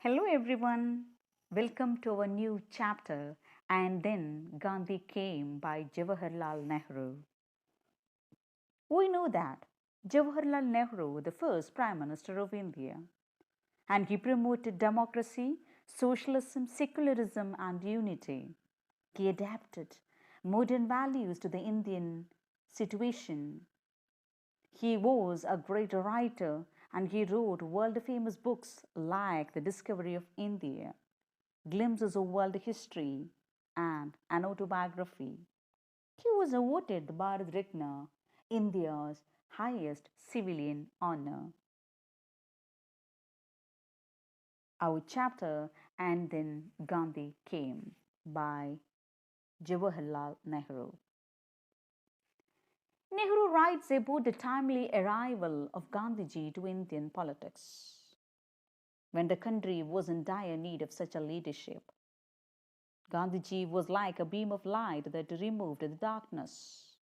Hello everyone, welcome to our new chapter. And then Gandhi came by Jawaharlal Nehru. We know that Jawaharlal Nehru, the first Prime Minister of India, and he promoted democracy, socialism, secularism, and unity. He adapted modern values to the Indian situation. He was a great writer and he wrote world famous books like The Discovery of India, Glimpses of World History, and an autobiography. He was awarded the Bharat Ratna, India's highest civilian honor. Our chapter And Then Gandhi Came by Jawaharlal Nehru. Nehru writes about the timely arrival of Gandhiji to Indian politics when the country was in dire need of such a leadership. Gandhiji was like a beam of light that removed the darkness.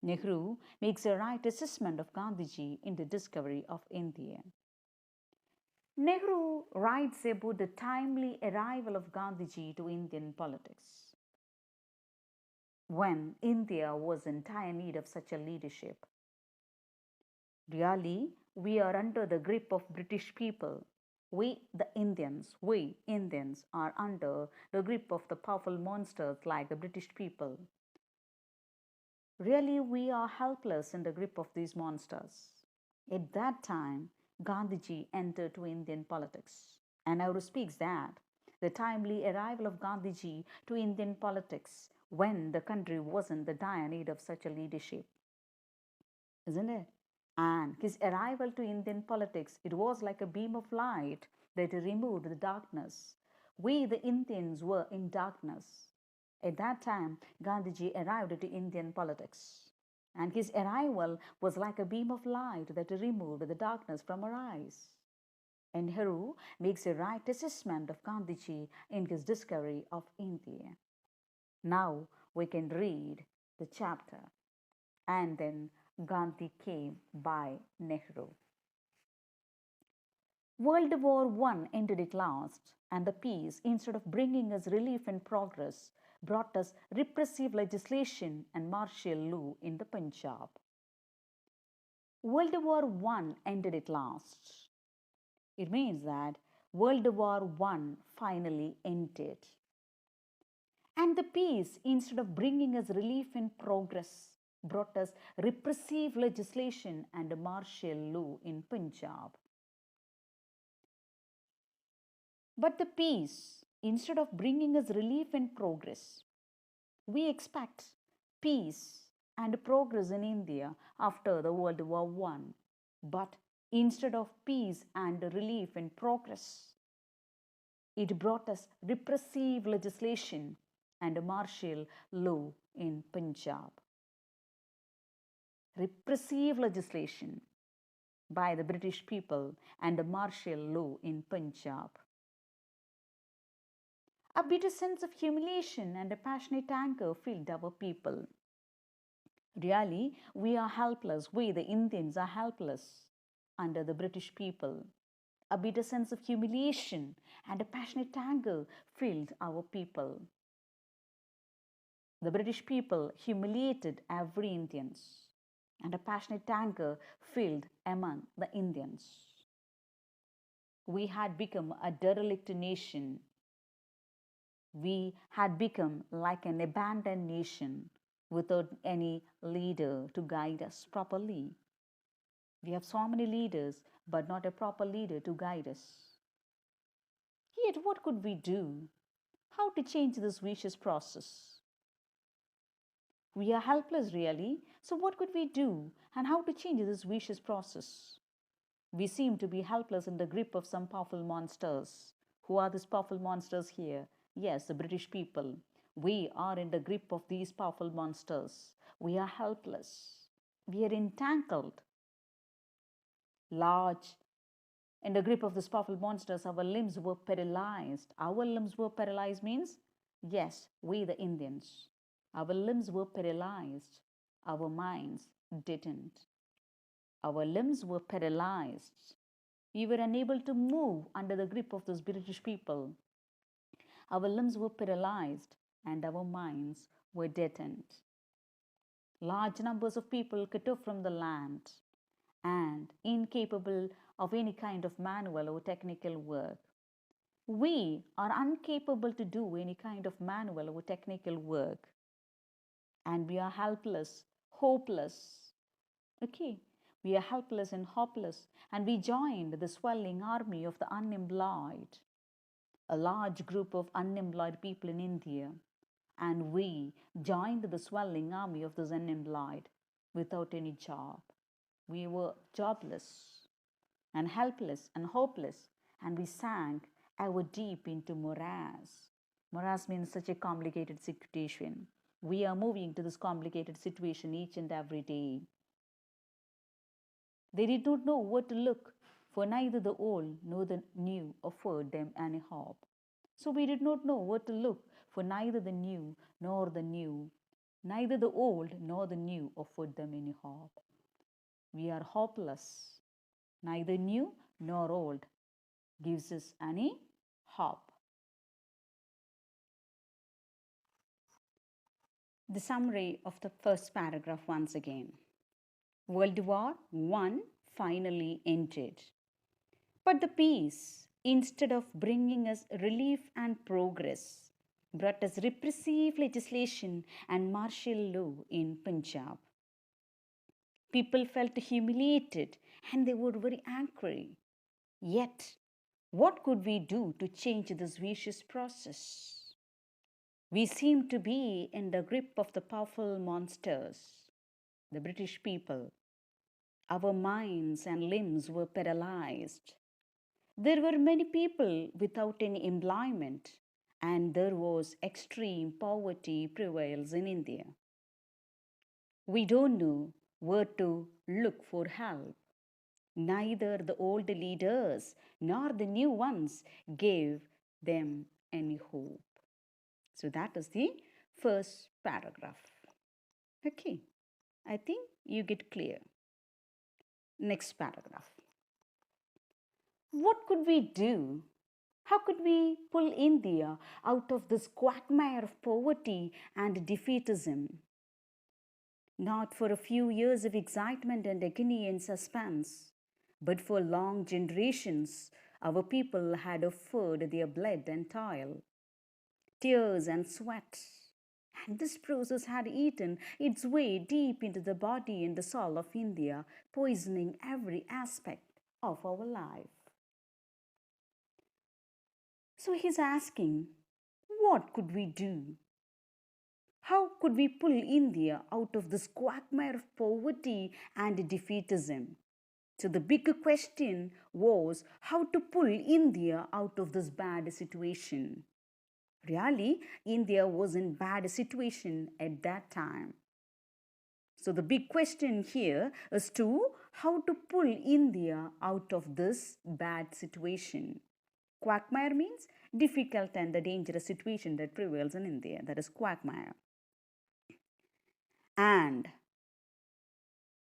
Nehru makes a right assessment of Gandhiji in the discovery of India. Nehru writes about the timely arrival of Gandhiji to Indian politics when India was in dire need of such a leadership. Really, we are under the grip of British people. We Indians are under the grip of the powerful monsters like the British people. Really, we are helpless in the grip of these monsters. At that time, Gandhiji entered to Indian politics. And Nehru speaks that the timely arrival of Gandhiji to Indian politics when the country was in the dire need of such a leadership, isn't it? And his arrival to Indian politics, it was like a beam of light that removed the darkness. We, the Indians, were in darkness. At that time, Gandhiji arrived to Indian politics. And his arrival was like a beam of light that removed the darkness from our eyes. And Nehru makes a right assessment of Gandhiji in his discovery of India. Now we can read the chapter. And then Gandhi came by Nehru. World War I ended at last, and the peace, instead of bringing us relief and progress, brought us repressive legislation and martial law in the Punjab. World War I ended at last. It means that World War I finally ended. And the peace, instead of bringing us relief and progress, brought us repressive legislation and martial law in Punjab. But the peace, instead of bringing us relief and progress, we expect peace and progress in India after the World War I. But instead of peace and relief and progress, it brought us repressive legislation and martial law in Punjab. Repressive legislation by the British people and martial law in Punjab. A bitter sense of humiliation and a passionate anger filled our people. Really, we are helpless. We, the Indians, are helpless under the British people. A bitter sense of humiliation and a passionate anger filled our people. The British people humiliated every Indians, and a passionate anger filled among the Indians. We had become a derelict nation. We had become like an abandoned nation without any leader to guide us properly. We have so many leaders, but not a proper leader to guide us. Yet, what could we do? How to change this vicious process? We are helpless, really. So, what could we do? And how to change this vicious process? We seem to be helpless in the grip of some powerful monsters. Who are these powerful monsters here? Yes, the British people. We are in the grip of these powerful monsters. We are helpless. We are entangled, large. In the grip of these powerful monsters, our limbs were paralyzed. Our limbs were paralyzed means, yes, we the Indians. Our limbs were paralyzed. Our minds didn't. Our limbs were paralyzed. We were unable to move under the grip of those British people. Our limbs were paralyzed and our minds were deadened. Large numbers of people cut off from the land and incapable of any kind of manual or technical work. We are incapable to do any kind of manual or technical work, and we are helpless, hopeless. Okay, we are helpless and hopeless, and we joined the swelling army of the unemployed, a large group of unemployed people in India, and we joined the swelling army of those unemployed without any job. We were jobless and helpless and hopeless, and we sank ever deep into morass. Morass means such a complicated situation. We are moving to this complicated situation each and every day. They did not know where to look, for neither the old nor the new offered them any hope. So we did not know where to look, for neither the new nor the new, neither the old nor the new offered them any hope. We are hopeless. Neither new nor old gives us any hope. The summary of the first paragraph once again. World War I finally ended. But the peace, instead of bringing us relief and progress, brought us repressive legislation and martial law in Punjab. People felt humiliated and they were very angry. Yet, what could we do to change this vicious process? We seemed to be in the grip of the powerful monsters, the British people. Our minds and limbs were paralyzed. There were many people without any employment, and there was extreme poverty prevails in India. We don't know where to look for help. Neither the old leaders nor the new ones gave them any hope. So that is the first paragraph. Okay, I think you get clear. Next paragraph. What could we do? How could we pull India out of this quagmire of poverty and defeatism? Not for a few years of excitement and agony and suspense, but for long generations, our people had offered their blood and toil, tears and sweat. And this process had eaten its way deep into the body and the soul of India, poisoning every aspect of our life. So he's asking, what could we do? How could we pull India out of this quagmire of poverty and defeatism? So the bigger question was how to pull India out of this bad situation. Really, India was in bad situation at that time. So the big question here is to how to pull India out of this bad situation. Quagmire means difficult and the dangerous situation that prevails in India. That is quagmire. And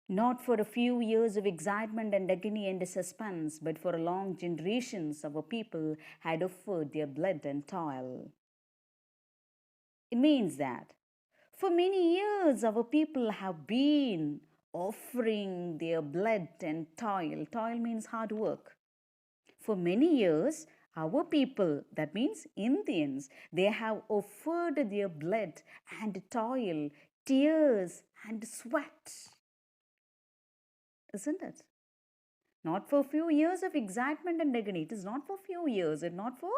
not for a few years of excitement and agony and suspense, but for long generations our people had offered their blood and toil. It means that for many years our people have been offering their blood and toil. Toil means hard work. For many years, our people, that means Indians, they have offered their blood and toil, tears and sweat. Isn't it? Not for a few years of excitement and agony. It is not for few years and not for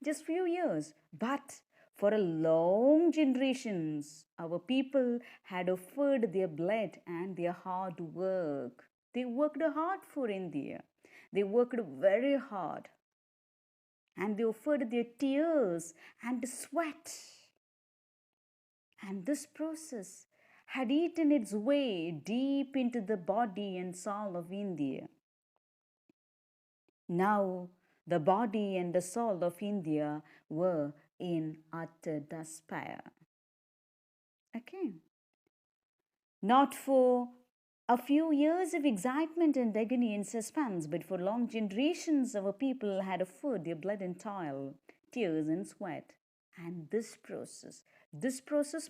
just few years, but for a long generations, our people had offered their blood and their hard work. They worked hard for India. They worked very hard. And they offered their tears and sweat. And this process had eaten its way deep into the body and soul of India. Now, the body and the soul of India were in utter despair. Okay. Not for A few years of excitement and agony and suspense, but for long generations our people had offered their blood and toil, tears and sweat. And this process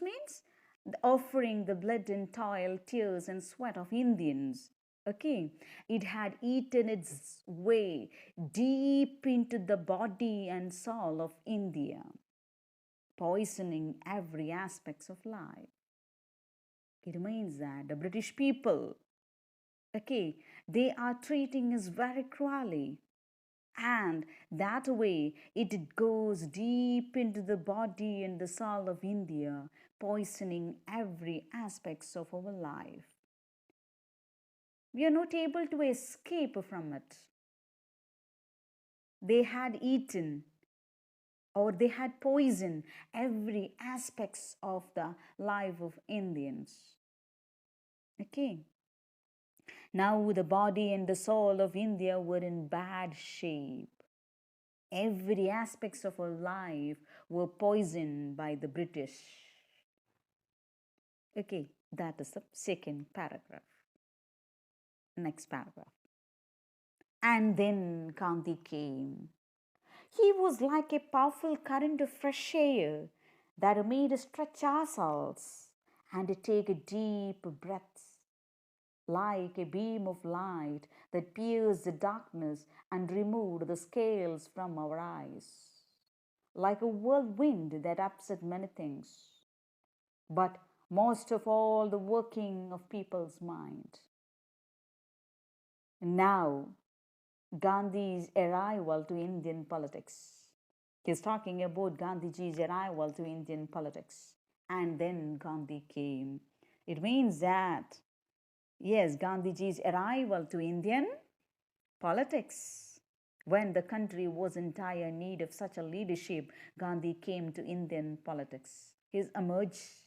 means the offering the blood and toil, tears and sweat of Indians. Okay, it had eaten its way deep into the body and soul of India, poisoning every aspect of life. It means that the British people, okay, they are treating us very cruelly. And that way it goes deep into the body and the soul of India, poisoning every aspects of our life. We are not able to escape from it. They had eaten or they had poisoned every aspects of the life of Indians. Okay. Now the body and the soul of India were in bad shape. Every aspects of our life were poisoned by the British. Okay, that is the second paragraph. Next paragraph. And then Gandhi came. He was like a powerful current of fresh air that made us stretch ourselves and take a deep breath, like a beam of light that pierced the darkness and removed the scales from our eyes, like a whirlwind that upset many things, but most of all the working of people's mind. Now, Gandhi's arrival to Indian politics. He's talking about Gandhiji's arrival to Indian politics. And then Gandhi came. It means that, yes, Gandhiji's arrival to Indian politics. When the country was in dire need of such a leadership, Gandhi came to Indian politics. His emergence.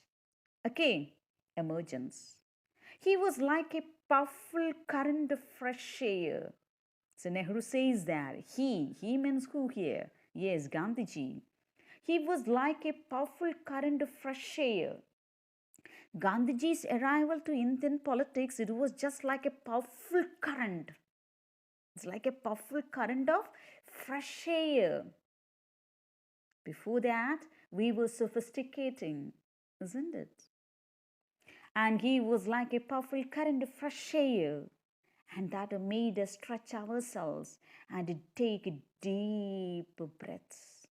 He was like a powerful current of fresh air. So Nehru says that he means who here? Yes, Gandhiji. He was like a powerful current of fresh air. Gandhiji's arrival to Indian politics, it was just like a powerful current. It's like a powerful current of fresh air. Before that, we were sophisticating, isn't it? And he was like a powerful current of fresh air. And that made us stretch ourselves and take deep breaths.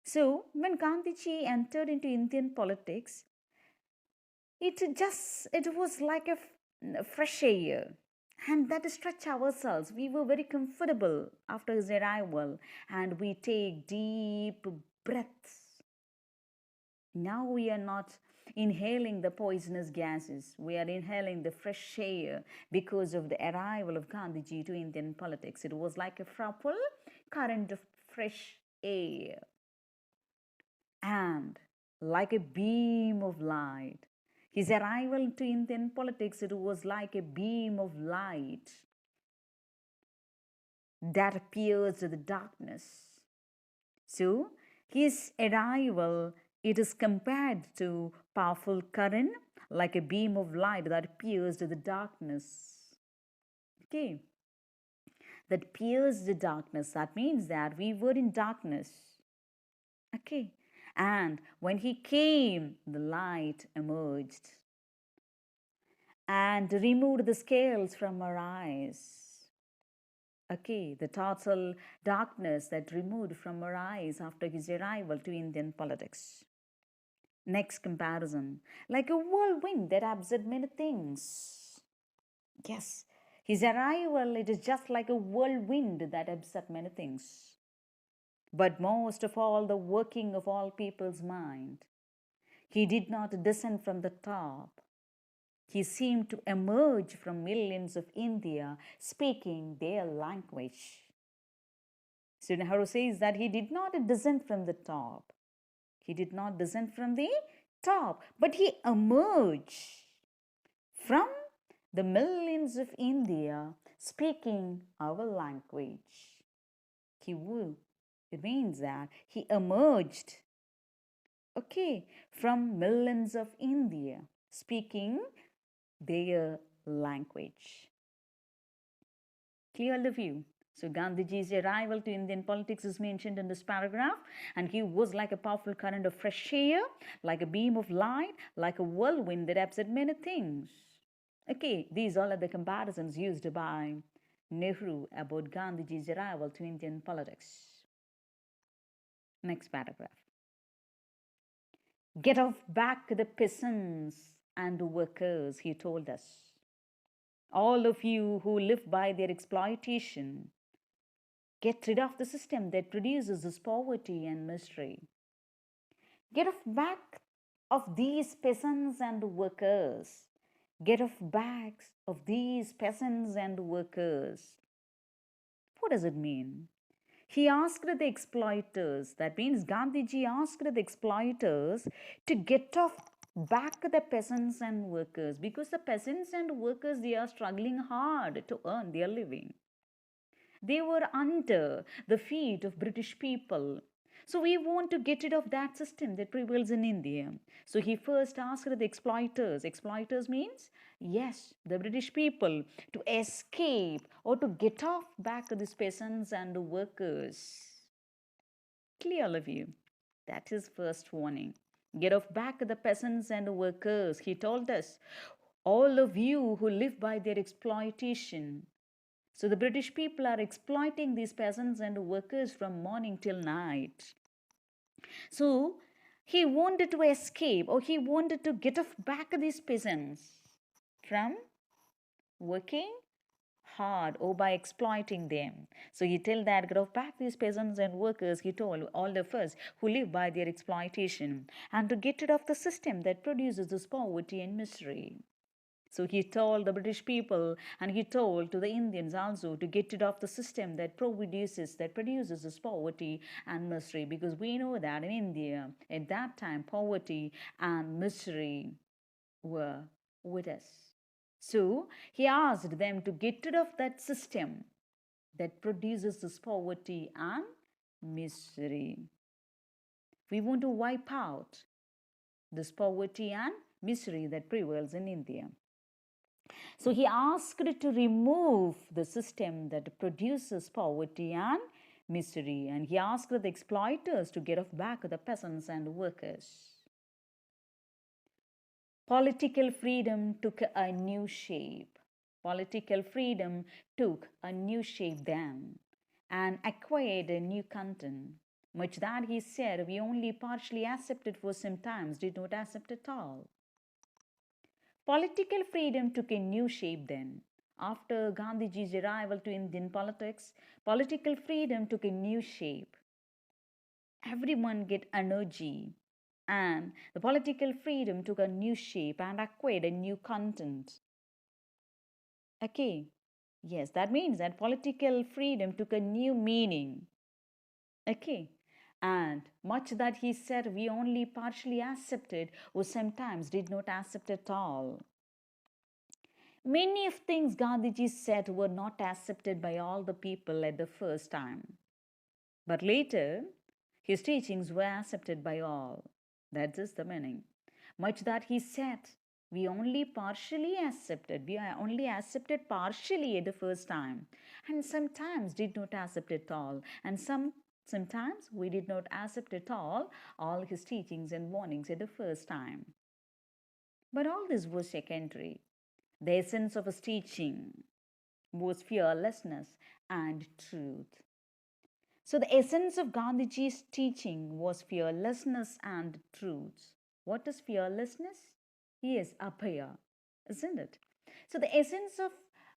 So, when Gandhiji entered into Indian politics, it was like a fresh air. And that stretch ourselves. We were very comfortable after his arrival, and we take deep breaths. Now we are not inhaling the poisonous gases. We are inhaling the fresh air because of the arrival of Gandhiji to Indian politics. It was like a full current of fresh air and like a beam of light. His arrival to Indian politics, it was like a beam of light that pierced the darkness. So, his arrival, it is compared to powerful current like a beam of light that pierced the darkness. Okay, that pierced the darkness. That means that we were in darkness. Okay, and when he came, the light emerged and removed the scales from our eyes. Okay, the total darkness that removed from our eyes after his arrival to Indian politics. Next comparison, like a whirlwind that absorbed many things. Yes, his arrival, it is just like a whirlwind that absorbed many things. But most of all, the working of all people's mind. He did not descend from the top. He seemed to emerge from millions of India speaking their language. So Nehru says that he did not descend from the top. He did not descend from the top, but he emerged from the millions of India speaking our language. He would. It means that he emerged, okay, from millions of India speaking their language. Clear the view. So Gandhiji's arrival to Indian politics is mentioned in this paragraph, and he was like a powerful current of fresh air, like a beam of light, like a whirlwind that upset many things. Okay, these all are the comparisons used by Nehru about Gandhiji's arrival to Indian politics. Next paragraph. Get off back the peasants and workers, he told us. All of you who live by their exploitation, get rid of the system that produces this poverty and misery. Get off back of these peasants and workers. Get off backs of these peasants and workers. What does it mean? He asked the exploiters, that means Gandhiji asked the exploiters to get off back the peasants and workers, because the peasants and workers, they are struggling hard to earn their living. They were under the feet of British people. So we want to get rid of that system that prevails in India. So he first asked the exploiters. Exploiters means, yes, the British people, to escape or to get off back these peasants and workers. Clear, all of you. That is first warning. Get off back the peasants and workers. He told us, all of you who live by their exploitation. So the British people are exploiting these peasants and workers from morning till night. So he wanted to escape, or he wanted to get off back these peasants from working hard or by exploiting them. So he told that get off back these peasants and workers, he told all of us who live by their exploitation, and to get rid of the system that produces this poverty and misery. So he told the British people, and he told to the Indians also, to get rid of the system that produces this poverty and misery, because we know that in India at that time poverty and misery were with us. So he asked them to get rid of that system that produces this poverty and misery. We want to wipe out this poverty and misery that prevails in India. So he asked to remove the system that produces poverty and misery, and he asked the exploiters to get off back the peasants and workers. Political freedom took a new shape. Political freedom took a new shape then and acquired a new content. Much that he said we only partially accepted for some times, did not accept at all. Political freedom took a new shape then. After Gandhiji's arrival to Indian politics, political freedom took a new shape. Everyone get energy, and the political freedom took a new shape and acquired a new content. Okay, yes, that means that political freedom took a new meaning. Okay, and much that he said we only partially accepted or sometimes did not accept at all. Many of things Gandhiji said were not accepted by all the people at the first time. But later, his teachings were accepted by all. That is the meaning. Much that he said, we only partially accepted. We only accepted partially at the first time. And sometimes did not accept at all. And sometimes we did not accept at all his teachings and warnings at the first time. But all this was secondary. The essence of his teaching was fearlessness and truth. So, the essence of Gandhiji's teaching was fearlessness and truth. What is fearlessness? Yes, abhaya, isn't it? So, the essence of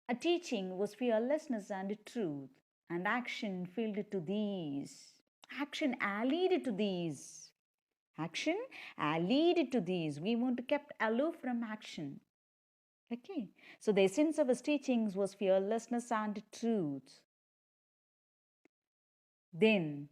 a teaching was fearlessness and truth, and action filled to these. Action allied to these. Action allied to these. We want to keep aloof from action. Okay, so the essence of his teachings was fearlessness and truth. Then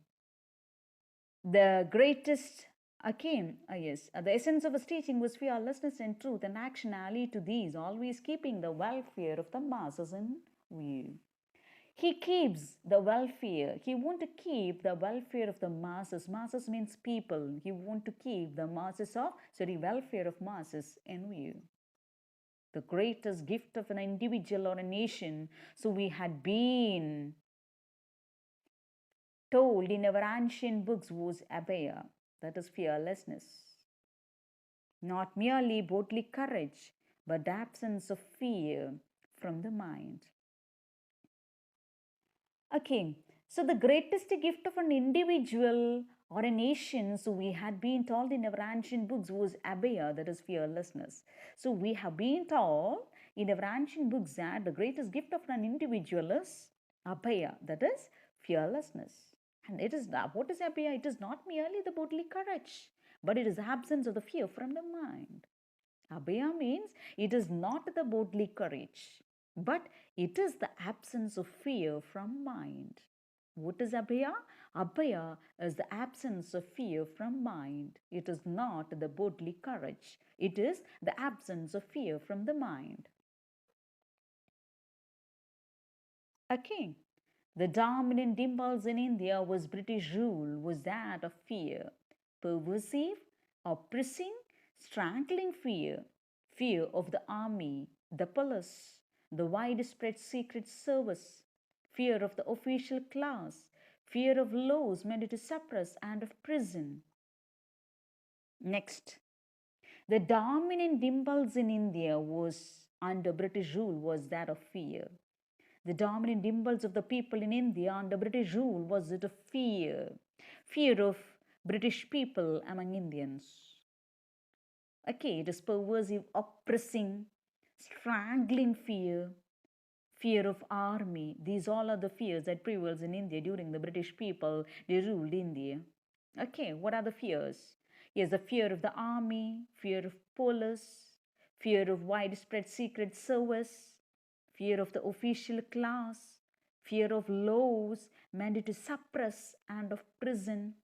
the greatest the essence of his teaching was fearlessness and truth, and action allied to these, always keeping the welfare of the masses in view. He keeps the welfare. He want to keep the welfare of the masses. Masses means people. He want to keep the welfare of masses in view. the greatest gift of an individual or a nation. So we had been told in our ancient books was abhaya, that is fearlessness. Not merely bodily courage, but the absence of fear from the mind. Okay, so the greatest gift of an individual or a nation, so we had been told in our ancient books, was abhaya, that is fearlessness. So we have been told in our ancient books that the greatest gift of an individual is abhaya, that is fearlessness. And it is what is abhaya? It is not merely the bodily courage, but it is the absence of the fear from the mind. Abhaya means it is not the bodily courage, but it is the absence of fear from mind. What is abhaya? Abhaya is the absence of fear from mind. It is not the bodily courage. It is the absence of fear from the mind. Okay. The dominant impulse in India was British rule, was that of fear. Pervasive, oppressing, strangling fear. Fear of the army, the police, the widespread secret service. Fear of the official class. Fear of laws meant to suppress and of prison. Next, the dominant impulse in India was under British rule was that of fear. The dominant impulse of the people in India under British rule was it of fear, fear of British people among Indians. Okay, it is pervasive, oppressing, strangling fear, fear of army. These all are the fears that prevails in India during the British people. They ruled India. Okay, what are the fears? Yes, the fear of the army, fear of police, fear of widespread secret service, fear of the official class, fear of laws meant to suppress and of prison,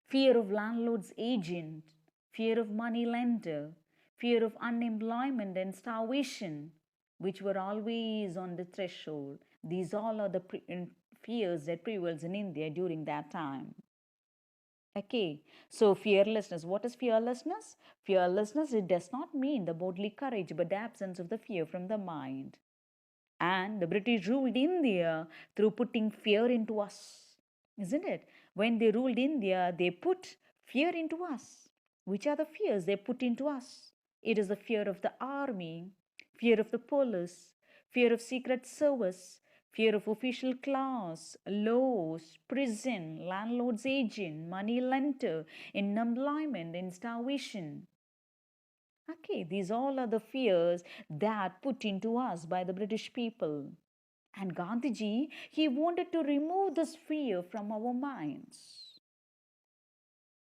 fear of landlord's agent, fear of money lender, fear of unemployment and starvation, which were always on the threshold. These all are the fears that prevails in India during that time. Okay, so fearlessness. What is fearlessness? Fearlessness, it does not mean the bodily courage, but the absence of the fear from the mind. And the British ruled India through putting fear into us, isn't it? When they ruled India, they put fear into us. Which are the fears they put into us? It is the fear of the army, fear of the police, fear of secret service, fear of official class, laws, prison, landlord's agent, money lender, unemployment, and starvation. Okay, these all are the fears that put into us by the British people. And Gandhiji, he wanted to remove this fear from our minds.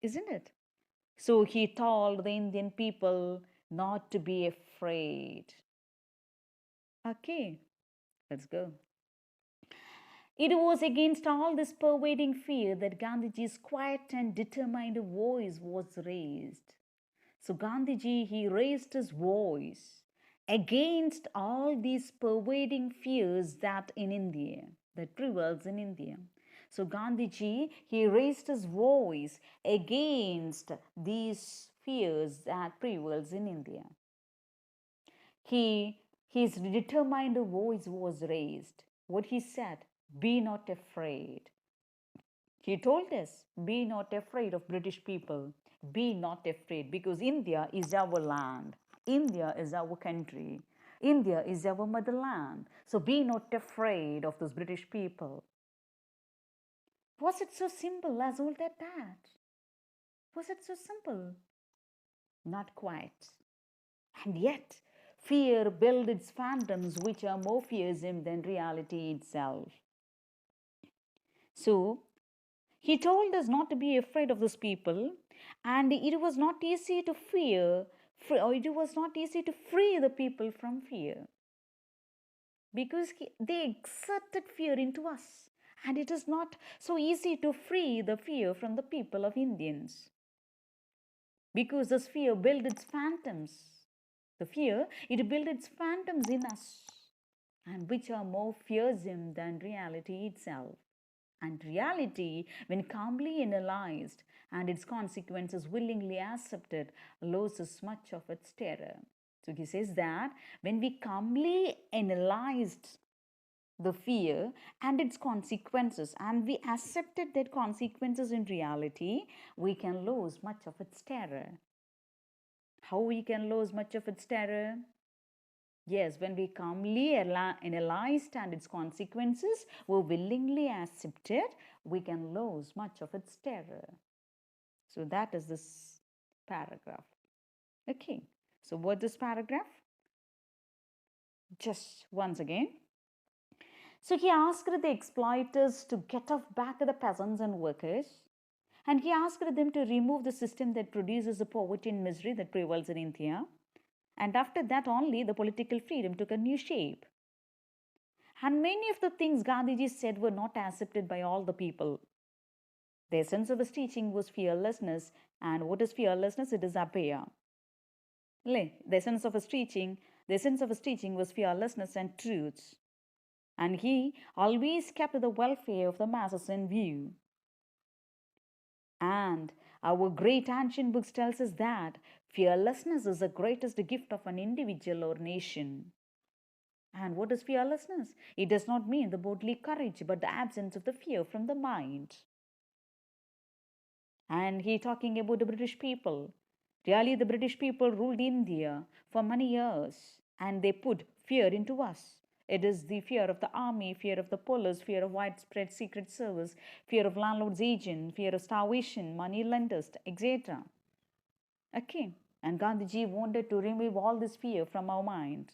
Isn't it? So he told the Indian people not to be afraid. Okay, let's go. It was against all this pervading fear that Gandhiji's quiet and determined voice was raised. So Gandhiji, he raised his voice against all these pervading fears that in India, that prevails in India. So Gandhiji, he raised his voice against these fears that prevails in India. His determined voice was raised. What he said, be not afraid. He told us, be not afraid of British people. Be not afraid because India is our land. India is our country. India is our motherland. So be not afraid of those British people. Was it so simple as all that? Was it so simple? Not quite. And yet, fear built its phantoms which are more fearsome than reality itself. So, he told us not to be afraid of those people, and it was not easy to fear, or it was not easy to free the people from fear because they exerted fear into us, and it is not so easy to free the fear from the people of Indians because this fear built its phantoms. The fear, it built its phantoms in us, and which are more fearsome than reality itself. And reality, when calmly analyzed and its consequences willingly accepted, loses much of its terror. So he says that when we calmly analyzed the fear and its consequences and we accepted that consequences in reality, we can lose much of its terror. How we can lose much of its terror? Yes, when we calmly analyzed and its consequences were willingly accepted, we can lose much of its terror. So that is this paragraph. Okay, so what this paragraph? Just once again. So he asked the exploiters to get off back of the peasants and workers. And he asked them to remove the system that produces the poverty and misery that prevails in India. And after that only, the political freedom took a new shape. And many of the things Gandhiji said were not accepted by all the people. The essence of his teaching was fearlessness. And what is fearlessness? It is abhaya. The essence of his teaching, was fearlessness and truth. And he always kept the welfare of the masses in view. And our great ancient books tells us that fearlessness is the greatest gift of an individual or nation. And what is fearlessness? It does not mean the bodily courage, but the absence of the fear from the mind. And he talking about the British people. Really, the British people ruled India for many years, and they put fear into us. It is the fear of the army, fear of the police, fear of widespread secret service, fear of landlord's agent, fear of starvation, money lenders, etc. Okay. And Gandhiji wanted to remove all this fear from our mind.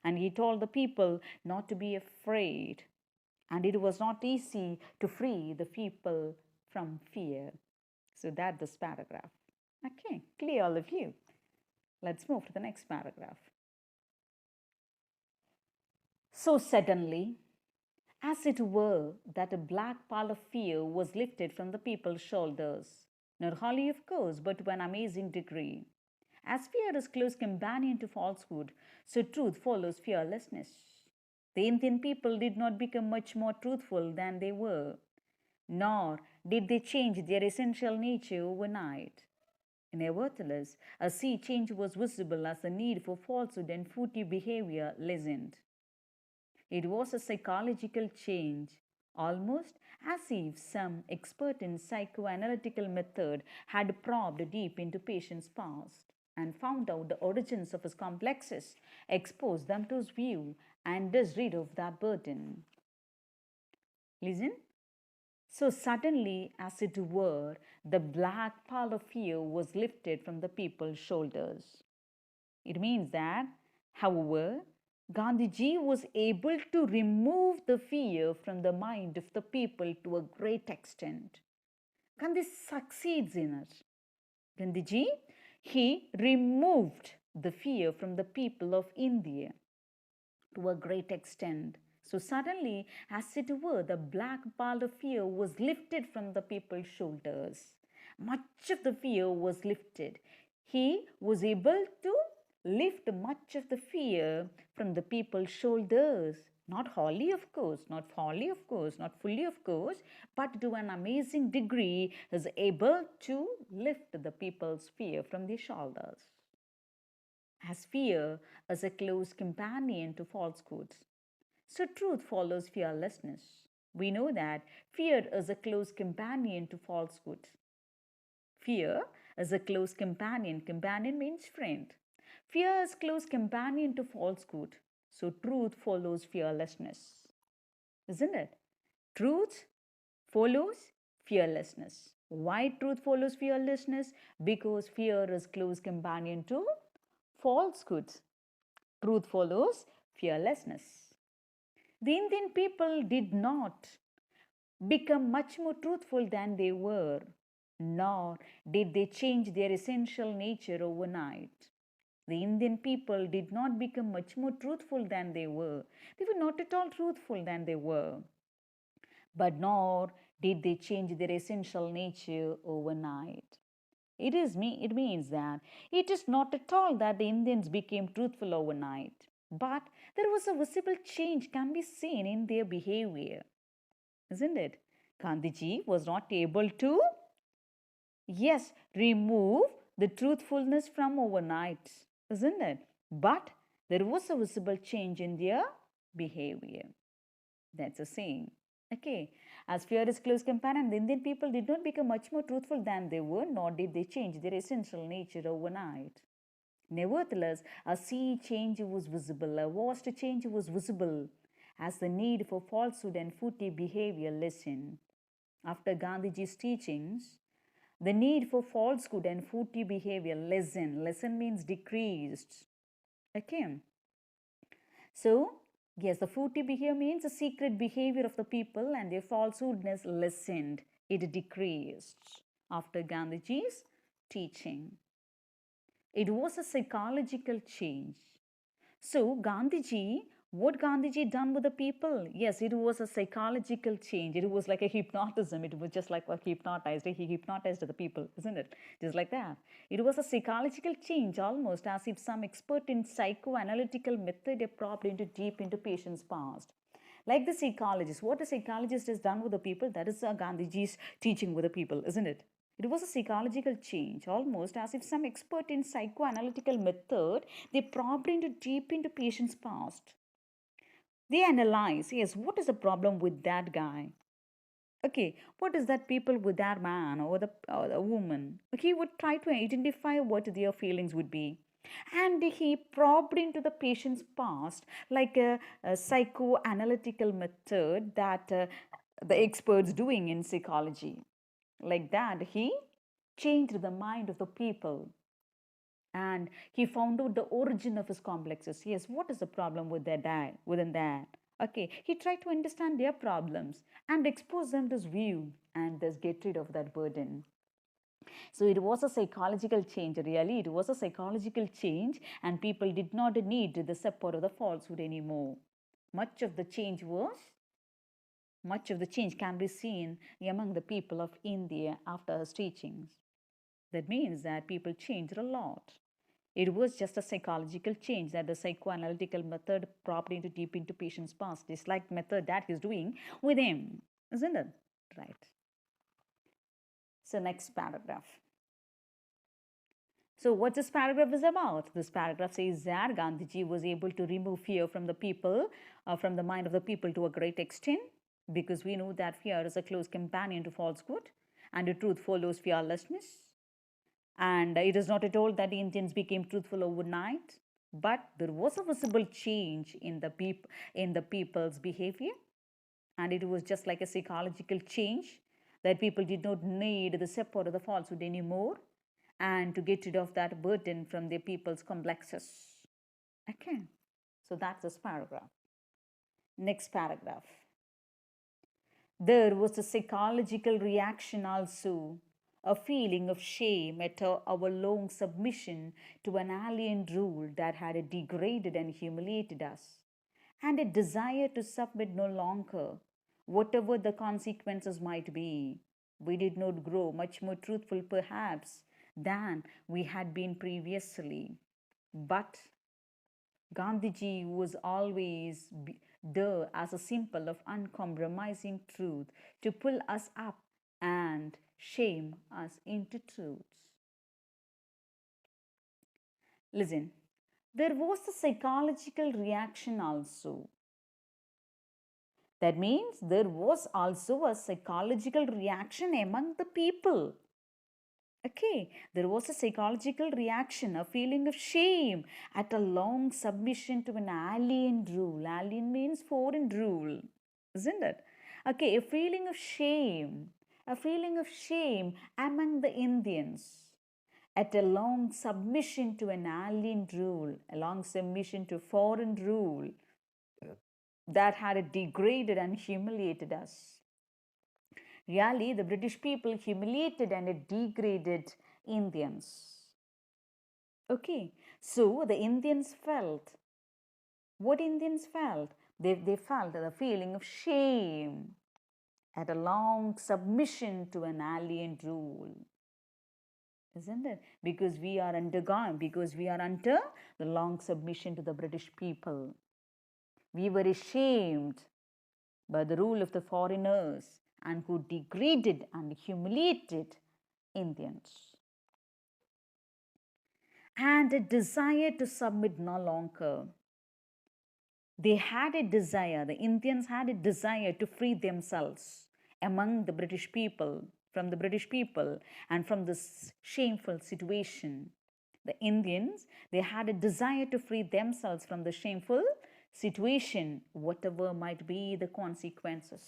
And he told the people not to be afraid. And it was not easy to free the people from fear. So that's this paragraph. Okay, clear all of you. Let's move to the next paragraph. So suddenly, as it were, that a black pall of fear was lifted from the people's shoulders, not wholly, of course, but to an amazing degree. As fear is close companion to falsehood, so truth follows fearlessness. The Indian people did not become much more truthful than they were, nor did they change their essential nature overnight. Nevertheless, a sea change was visible as the need for falsehood and furtive behavior lessened. It was a psychological change, almost as if some expert in psychoanalytical method had probed deep into patient's past and found out the origins of his complexes, exposed them to his view, and thus rid of that burden. Listen. So suddenly, as it were, the black pall of fear was lifted from the people's shoulders. It means that, however, Gandhiji was able to remove the fear from the mind of the people to a great extent. Gandhi succeeds in it. Gandhiji, he removed the fear from the people of India to a great extent. So suddenly, as it were, the black pall of fear was lifted from the people's shoulders. Much of the fear was lifted. He was able to lift much of the fear from the people's shoulders. Not wholly, of course, not wholly, of course, not fully, of course, but to an amazing degree is able to lift the people's fear from their shoulders. As fear is a close companion to falsehoods, so truth follows fearlessness. We know that fear is a close companion to falsehood. Fear is a close companion. Companion means friend. Fear is close companion to falsehood. So truth follows fearlessness. Isn't it? Truth follows fearlessness. Why truth follows fearlessness? Because fear is close companion to falsehood. Truth follows fearlessness. The Indian people did not become much more truthful than they were, nor did they change their essential nature overnight. The Indian people did not become much more truthful than they were. They were not at all truthful than they were. But nor did they change their essential nature overnight. It means that it is not at all that the Indians became truthful overnight, but there was a visible change can be seen in their behavior, isn't it? Gandhiji was not able to, yes, remove the truthfulness from overnight, isn't it? but there was a visible change in their behavior. That's a saying. Okay, as fear is close companion, the Indian people did not become much more truthful than they were, nor did they change their essential nature overnight. Nevertheless, a sea change was visible, a vast change was visible as the need for falsehood and furtive behavior lessened. After Gandhiji's teachings, the need for falsehood and furtive behavior lessened. Lesson means decreased. Okay. So, yes, the furtive behavior means the secret behavior of the people and their falsehoodness lessened. It decreased after Gandhiji's teaching. It was a psychological change. So, what Gandhiji done with the people? Yes, it was a psychological change. It was like a hypnotism. It was just like what hypnotized. He hypnotized the people, isn't it? Just like that. It was a psychological change, almost as if some expert in psychoanalytical method had probed into deep into patient's past. Like the psychologist, what a psychologist has done with the people, that is Gandhiji's teaching with the people, isn't it? It was a psychological change, almost as if some expert in psychoanalytical method, they probed into deep into patient's past. They analyze, yes, what is the problem with that guy? Okay, what is that people with that man or the woman? He would try to identify what their feelings would be. And he probed into the patient's past like a psychoanalytical method that the experts doing in psychology. Like that, he changed the mind of the people and he found out the origin of his complexes. Yes, what is the problem with their dad within that? Okay, he tried to understand their problems and expose them this view and thus get rid of that burden. So it was a psychological change, really. It was a psychological change, and people did not need the support of the falsehood anymore. Much of the change was much of the change can be seen among the people of India after his teachings. That means that people changed a lot. It was just a psychological change that the psychoanalytical method probed into deep into patient's past, just like method that he's doing with him, isn't it? Right. So next paragraph. So what this paragraph is about? This paragraph says that Gandhiji was able to remove fear from the people, from the mind of the people to a great extent, because we know that fear is a close companion to falsehood, and the truth follows fearlessness. And it is not at all that the Indians became truthful overnight, but there was a visible change in the people's behavior, and it was just like a psychological change that people did not need the support of the falsehood anymore, and to get rid of that burden from their people's complexes. Okay, so that's this paragraph. Next paragraph. There was a psychological reaction also, a feeling of shame at our long submission to an alien rule that had degraded and humiliated us, and a desire to submit no longer, whatever the consequences might be. We did not grow much more truthful, perhaps, than we had been previously. But Gandhiji was always there as a symbol of uncompromising truth to pull us up and shame us into truths. Listen, there was a psychological reaction also. That means there was also a psychological reaction among the people. Okay, there was a psychological reaction, a feeling of shame at a long submission to an alien rule. Alien means foreign rule, isn't it? Okay, a feeling of shame among the Indians at a long submission to an alien rule, a long submission to foreign rule that had degraded and humiliated us. Really, the British people humiliated and degraded Indians. Okay, so the Indians felt what Indians felt? They felt the feeling of shame at a long submission to an alien rule. Isn't it? Because we are under the long submission to the British people. We were ashamed by the rule of the foreigners and who degraded and humiliated Indians. and a desire to submit no longer. They had a desire, the Indians had a desire to free themselves among the British people, from the British people, and from this shameful situation. The Indians, they had a desire to free themselves from the shameful situation, whatever might be the consequences.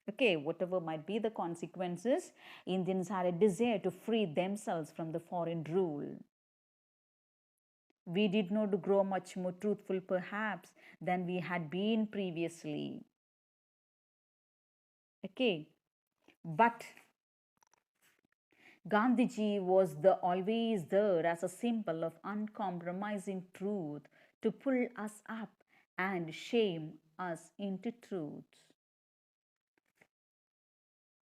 Okay, whatever might be the consequences, Indians had a desire to free themselves from the foreign rule. We did not grow much more truthful, perhaps, than we had been previously. Okay, but Gandhiji was always there as a symbol of uncompromising truth to pull us up and shame us into truth.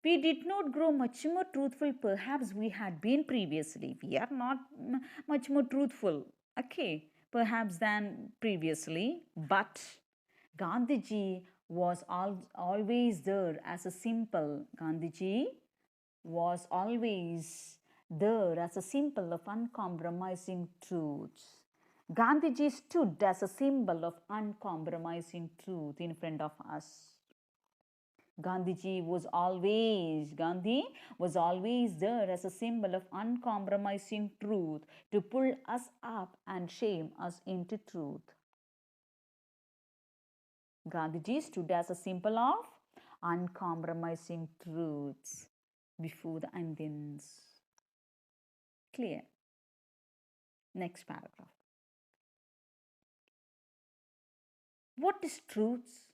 We did not grow much more truthful, perhaps we had been previously. We are not much more truthful, okay, perhaps than previously, but Gandhiji was always there as a symbol. Gandhiji was always there as a symbol of uncompromising truth. Gandhiji stood as a symbol of uncompromising truth in front of us. Gandhi was always there as a symbol of uncompromising truth to pull us up and shame us into truth. Gandhiji stood as a symbol of uncompromising truths before the Indians. Clear? Next paragraph. What is truth?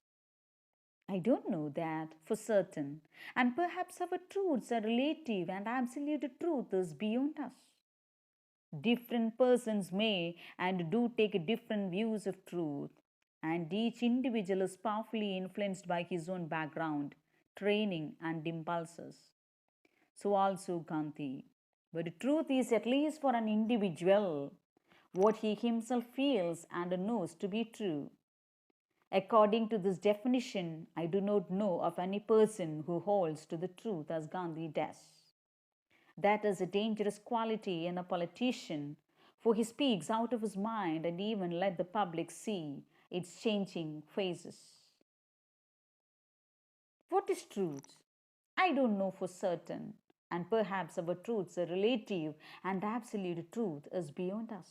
I don't know that for certain, and perhaps our truths are relative and absolute truth is beyond us. Different persons may and do take different views of truth, and each individual is powerfully influenced by his own background, training, and impulses. So also Gandhi. But the truth is, at least for an individual, what he himself feels and knows to be true. According to this definition, I do not know of any person who holds to the truth as Gandhi does. That is a dangerous quality in a politician, for he speaks out of his mind and even let the public see its changing phases. What is truth? I don't know for certain, and perhaps our truths are relative and absolute truth is beyond us.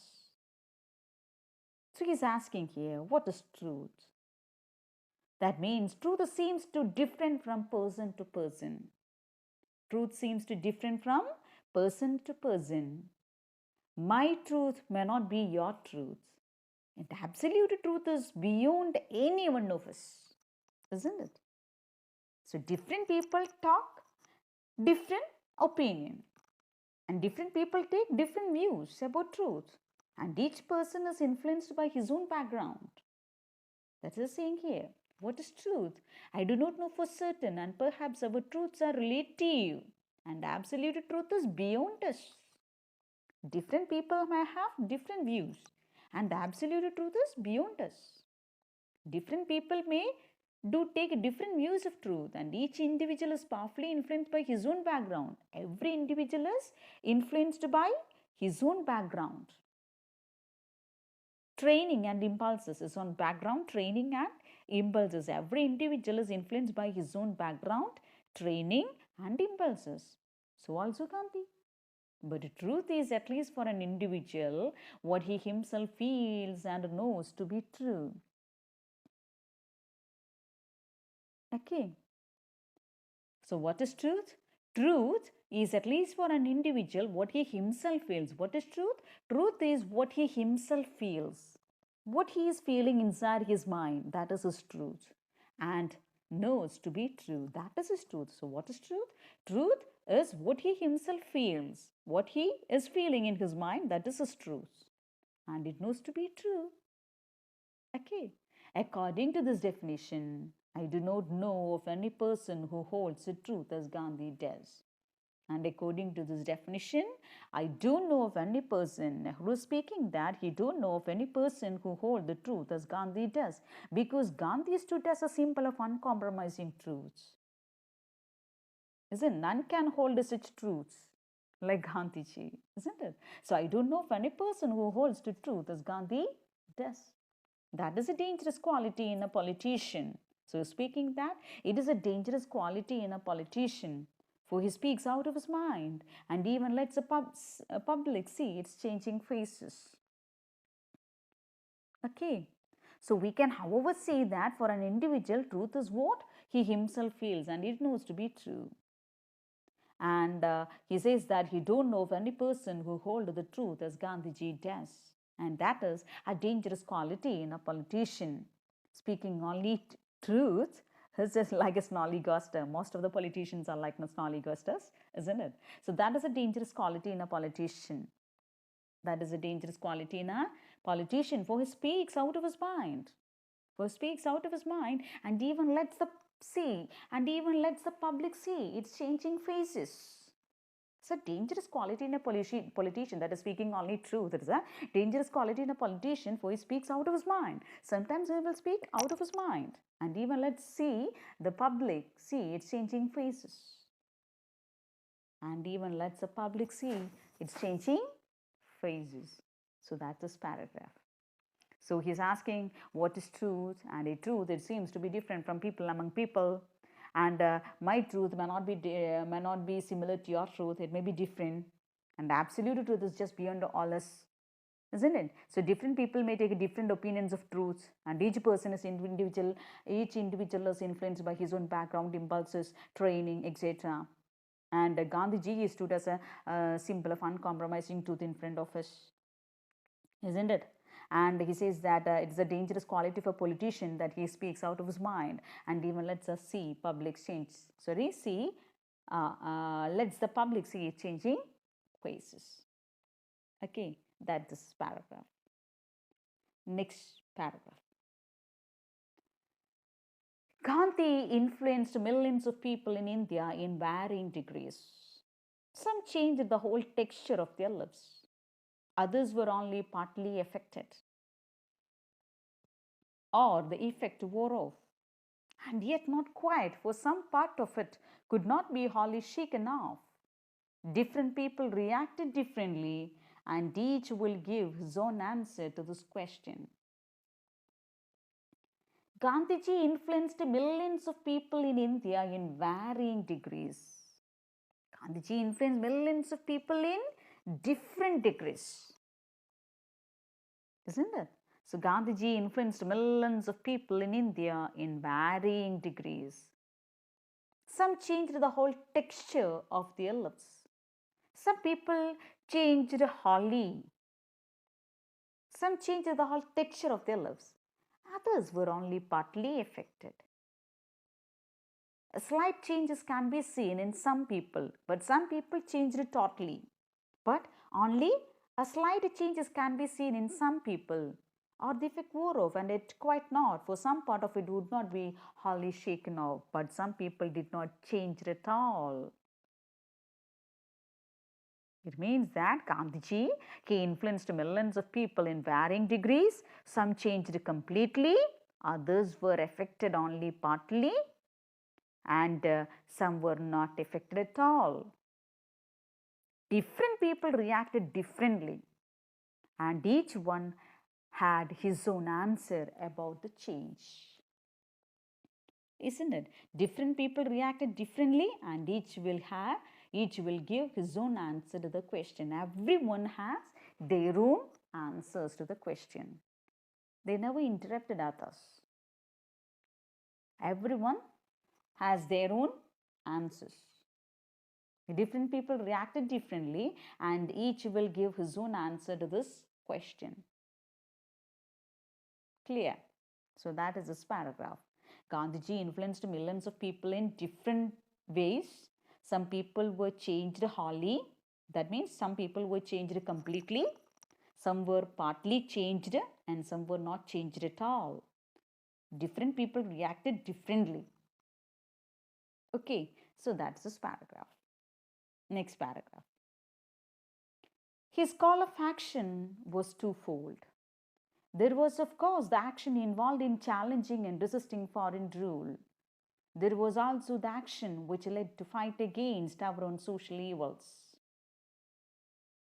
So he's asking here, what is truth? That means truth seems to different from person to person. Truth seems to different from person to person. My truth may not be your truth. And absolute truth is beyond any one of us, isn't it? So different people talk different opinion, and different people take different views about truth, and each person is influenced by his own background. That is saying here. What is truth? I do not know for certain, and perhaps our truths are relative, and absolute truth is beyond us. Different people may have different views, and the absolute truth is beyond us. Different people may do take different views of truth, and each individual is powerfully influenced by his own background. Every individual is influenced by his own background. Training and impulses is on background, training and impulses. Every individual is influenced by his own background, training and impulses. So also Gandhi. But the truth is, at least for an individual, what he himself feels and knows to be true. Okay. So what is truth? Truth is, at least for an individual, what he himself feels. What is truth? Truth is what he himself feels. What he is feeling inside his mind, that is his truth. And knows to be true, that is his truth. So what is truth? Truth is what he himself feels. What he is feeling in his mind, that is his truth. And it knows to be true. Okay. According to this definition, I do not know of any person who holds the truth as Gandhi does. And according to this definition, I don't know of any person, Nehru speaking, that he don't know of any person who holds the truth as Gandhi does, because Gandhi stood as a symbol of uncompromising truths. Isn't none can hold such truths like Gandhiji, isn't it? So I don't know if any person who holds to truth as Gandhi does. That is a dangerous quality in a politician. So speaking that, it is a dangerous quality in a politician, for he speaks out of his mind and even lets a public see its changing faces. Okay. So we can, however, say that for an individual, truth is what he himself feels and it knows to be true. And he says that he don't know of any person who hold the truth as Gandhiji does. And that is a dangerous quality in a politician. Speaking only truth is just like a snollygoster. Most of the politicians are like snollygosters, isn't it? So that is a dangerous quality in a politician. That is a dangerous quality in a politician, for he speaks out of his mind. For he speaks out of his mind and even lets the public see its changing faces. It's a dangerous quality in a politician, that is speaking only truth. It is a dangerous quality in a politician, for he speaks out of his mind. Sometimes he will speak out of his mind and even let's see the public see its changing faces. And even lets the public see its changing faces. So that's this paragraph. So he's asking what is truth, and a truth, it seems to be different from people among people. And my truth may not be similar to your truth. It may be different. And absolute truth is just beyond all us, isn't it? So different people may take different opinions of truth, and each person is individual. Each individual is influenced by his own background, impulses, training, etc. And Gandhiji stood as a symbol of uncompromising truth in front of us, isn't it? And he says that it's a dangerous quality for a politician that he speaks out of his mind and even lets us see public change. Sorry, see, lets the public see it changing faces. Okay, that's this paragraph. Next paragraph. Gandhi influenced millions of people in India in varying degrees. Some changed the whole texture of their lives. Others were only partly affected, or the effect wore off. And yet not quite, for some part of it could not be wholly shaken off. Different people reacted differently, and each will give his own answer to this question. Gandhiji influenced millions of people in India in varying degrees. Gandhiji influenced millions of people in different degrees, isn't it? So Gandhiji influenced millions of people in India in varying degrees. Some changed the whole texture of their lives. Some people changed wholly. Some changed the whole texture of their lives. Others were only partly affected. Slight changes can be seen in some people, but some people changed totally. But only a slight changes can be seen in some people, or the effect wore off, and it quite not. For some part of it would not be wholly shaken off, but some people did not change at all. It means that Gandhiji, he influenced millions of people in varying degrees. Some changed completely, others were affected only partly, and some were not affected at all. Different people reacted differently, and each one had his own answer about the change. Isn't it? Different people reacted differently, and each will give his own answer to the question. Everyone has their own answers to the question. They never interrupted others. Everyone has their own answers. Different people reacted differently, and each will give his own answer to this question. Clear? So that is this paragraph. Gandhiji influenced millions of people in different ways. Some people were changed wholly. That means some people were changed completely. Some were partly changed, and some were not changed at all. Different people reacted differently. Okay, so that's this paragraph. Next paragraph. His call of action was twofold. There was, of course, the action involved in challenging and resisting foreign rule. There was also the action which led to fight against our own social evils.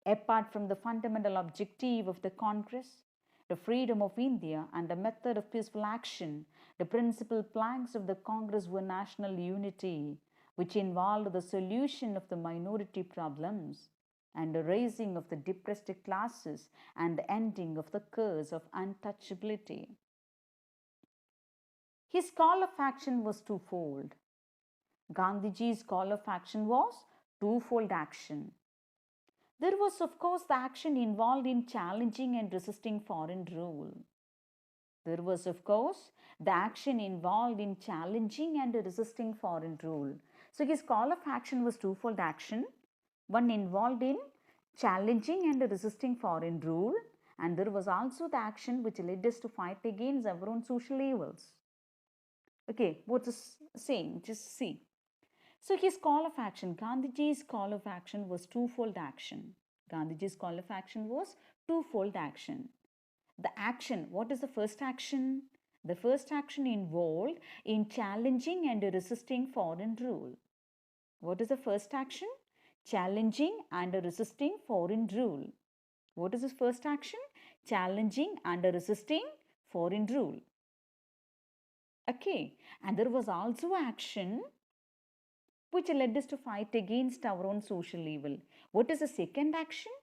Apart from the fundamental objective of the Congress, the freedom of India and the method of peaceful action, the principal planks of the Congress were national unity, which involved the solution of the minority problems and the raising of the depressed classes and the ending of the curse of untouchability. His call of action was twofold. Gandhiji's call of action was twofold action. There was, of course, the action involved in challenging and resisting foreign rule. There was, of course, the action involved in challenging and resisting foreign rule. So his call of action was twofold action. One involved in challenging and resisting foreign rule, and there was also the action which led us to fight against our own social evils. Okay, what is saying? Just see. So his call of action, Gandhiji's call of action was twofold action. Gandhiji's call of action was twofold action. The action, what is the first action? The first action involved in challenging and resisting foreign rule. What is the first action? Challenging and resisting foreign rule. What is the first action? Challenging and resisting foreign rule. Okay, and there was also action which led us to fight against our own social evil. What is the second action?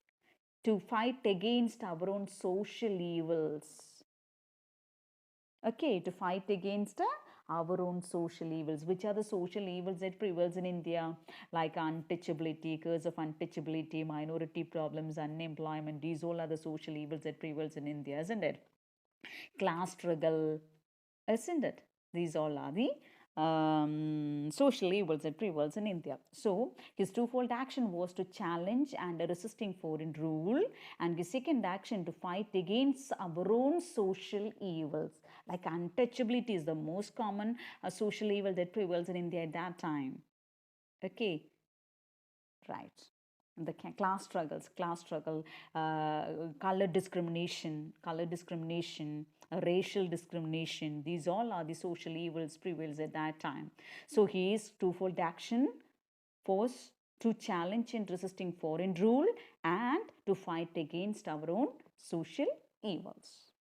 To fight against our own social evils. Okay, to fight against our own social evils. Which are the social evils that prevails in India? Like untouchability, curse of untouchability, minority problems, unemployment. These all are the social evils that prevails in India, isn't it? Class struggle, isn't it? These all are the social evils that prevails in India. So his twofold action was to challenge and resisting foreign rule, and his second action to fight against our own social evils. Like untouchability is the most common social evil that prevails in India at that time. Okay, right. The class struggle, color discrimination, racial discrimination. These all are the social evils prevails at that time. So his twofold action was to challenge and resisting foreign rule and to fight against our own social evils.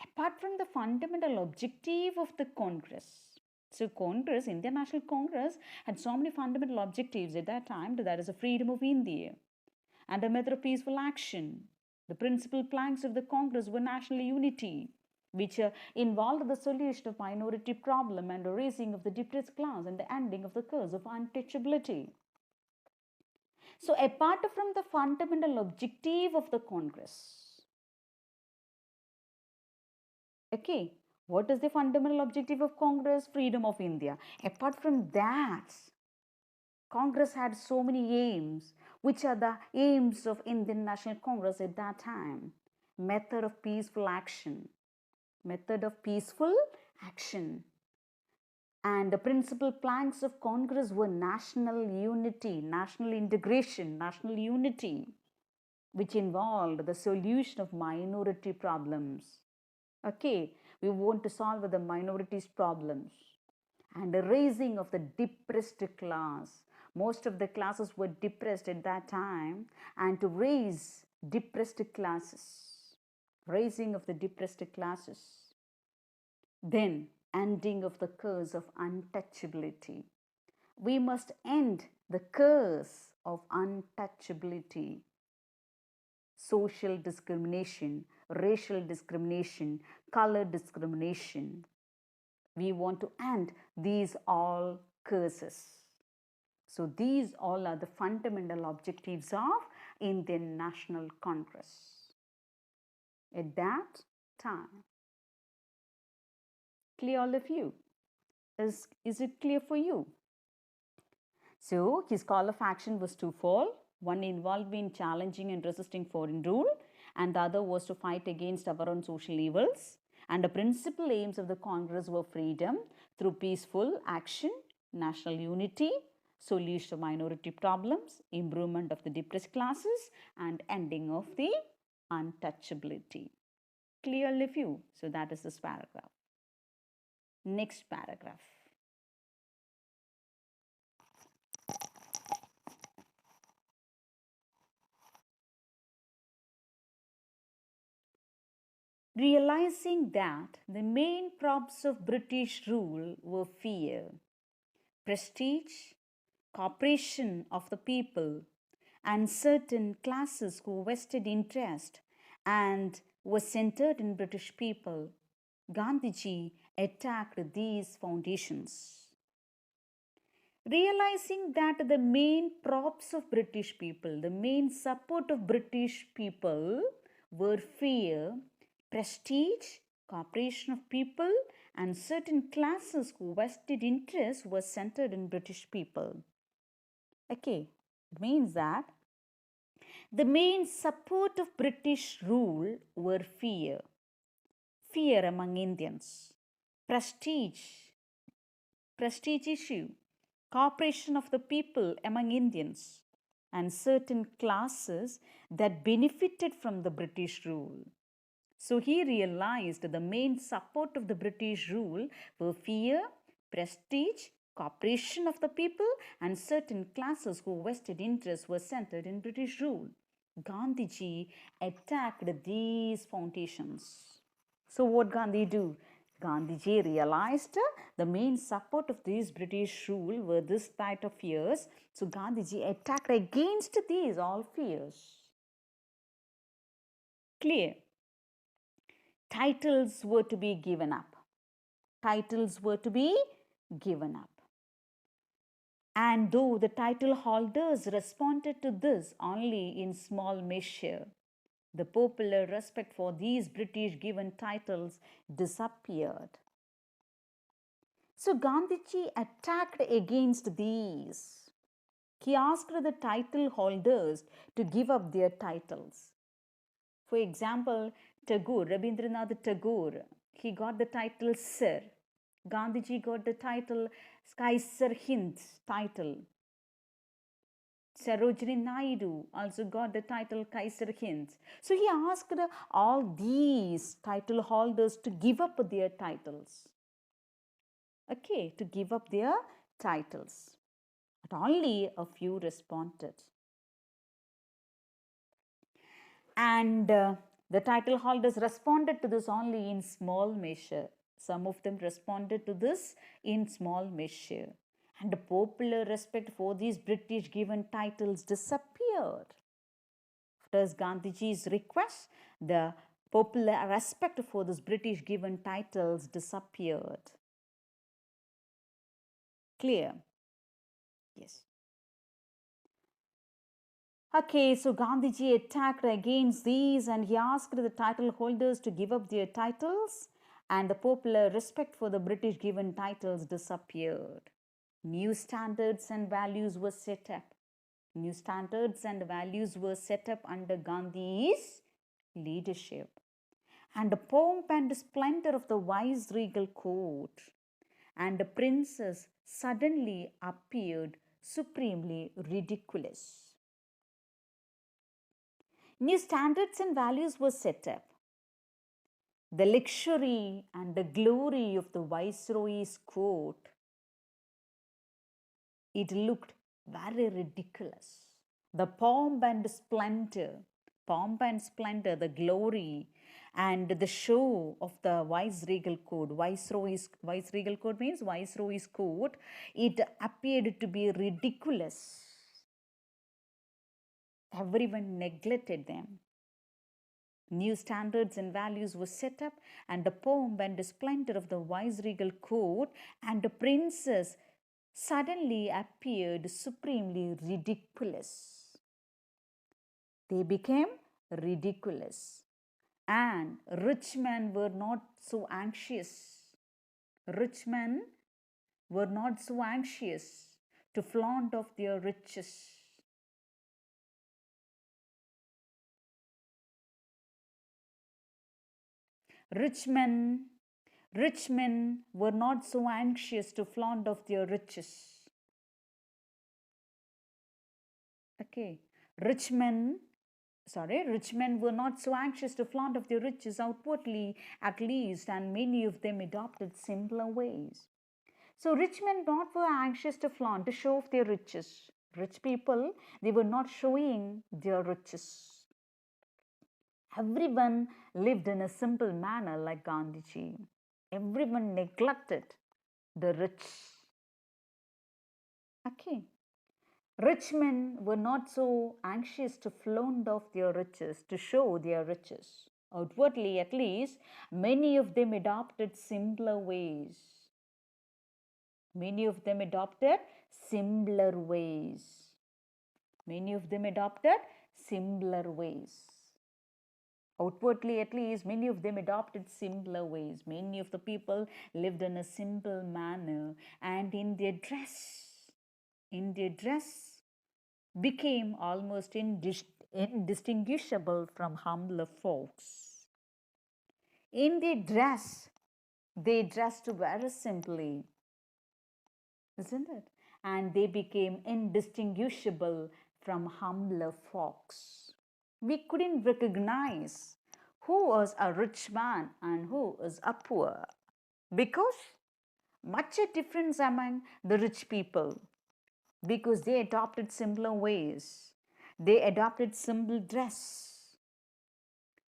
Apart from the fundamental objective of the Congress, so Congress, Indian National Congress, had so many fundamental objectives at that time. That is the freedom of India and a method of peaceful action. The principal planks of the Congress were national unity, which involved the solution of minority problem and the raising of the depressed class and the ending of the curse of untouchability. So apart from the fundamental objective of the Congress, okay, what is the fundamental objective of Congress? Freedom of India. Apart from that, Congress had so many aims. Which are the aims of Indian National Congress at that time? Method of peaceful action. Method of peaceful action. And the principal planks of Congress were national unity, national integration, national unity, which involved the solution of minority problems. Okay, we want to solve the minorities' problems and the raising of the depressed class. Most of the classes were depressed at that time, and to raise depressed classes, raising of the depressed classes. Then, ending of the curse of untouchability. We must end the curse of untouchability. Social discrimination, racial discrimination, color discrimination. We want to end these all curses. So these all are the fundamental objectives of Indian National Congress at that time. Clear, all of you? Is it clear for you? So his call of action was twofold. One involved in challenging and resisting foreign rule, and the other was to fight against our own social evils. And the principal aims of the Congress were freedom through peaceful action, national unity, solution of minority problems, improvement of the depressed classes, and ending of the untouchability. Clear, all of you? So that is this paragraph. Next paragraph. Realizing that the main props of British rule were fear, prestige, cooperation of the people, and certain classes who vested interest and were centered in British people, Gandhiji attacked these foundations. Realizing that the main props of British people, the main support of British people were fear, prestige, cooperation of people, and certain classes whose vested interests were centered in British people. Okay, it means that the main support of British rule were fear, fear among Indians, prestige, prestige issue, cooperation of the people among Indians, and certain classes that benefited from the British rule. So he realized the main support of the British rule were fear, prestige, cooperation of the people, and certain classes whose vested interests were centered in British rule. Gandhiji attacked these foundations. So what Gandhi do? Gandhiji realized the main support of these British rule were this type of fears. So Gandhiji attacked against these all fears. Clear? Titles were to be given up. Titles were to be given up. And though the title holders responded to this only in small measure, the popular respect for these British given titles disappeared. So Gandhiji attacked against these. He asked the title holders to give up their titles. For example, Tagore, Rabindranath Tagore, he got the title Sir. Gandhiji got the title Kaiser Hind title. Sarojini Naidu also got the title Kaiser Hind. So he asked all these title holders to give up their titles. Okay, to give up their titles. But only a few responded. And the title holders responded to this only in small measure. Some of them responded to this in small measure. And the popular respect for these British given titles disappeared. After Gandhiji's request, the popular respect for these British given titles disappeared. Clear? Yes. Okay, so Gandhiji attacked against these and he asked the title holders to give up their titles, and the popular respect for the British given titles disappeared. New standards and values were set up. New standards and values were set up under Gandhi's leadership. And the pomp and splendor of the viceregal court and the princess suddenly appeared supremely ridiculous. New standards and values were set up. The luxury and the glory of the viceroy's court, it looked very ridiculous. The pomp and splendor, the glory and the show of the viceregal court, viceregal court means viceroy's court, it appeared to be ridiculous. Everyone neglected them. New standards and values were set up, and the pomp and the splendor of the viceregal court and the princess suddenly appeared supremely ridiculous. They became ridiculous, and rich men were not so anxious. Rich men were not so anxious to flaunt of their riches. Rich men were not so anxious to flaunt of their riches. Okay, rich men were not so anxious to flaunt of their riches outwardly, at least, and many of them adopted simpler ways. So rich men not were anxious to flaunt, to show off their riches. Rich people, they were not showing their riches. Everyone lived in a simple manner like Gandhiji. Everyone neglected the rich. Okay. Rich men were not so anxious to flaunt off their riches, to show their riches. Outwardly, at least, many of them adopted simpler ways. Many of them adopted simpler ways. Many of them adopted simpler ways. Outwardly, at least, many of them adopted simpler ways. Many of the people lived in a simple manner, and in their dress, became almost indistinguishable from humbler folks. In their dress, they dressed very simply, isn't it? And they became indistinguishable from humbler folks. We couldn't recognize who was a rich man and who was a poor because much a difference among the rich people because they adopted simpler ways. They adopted simple dress.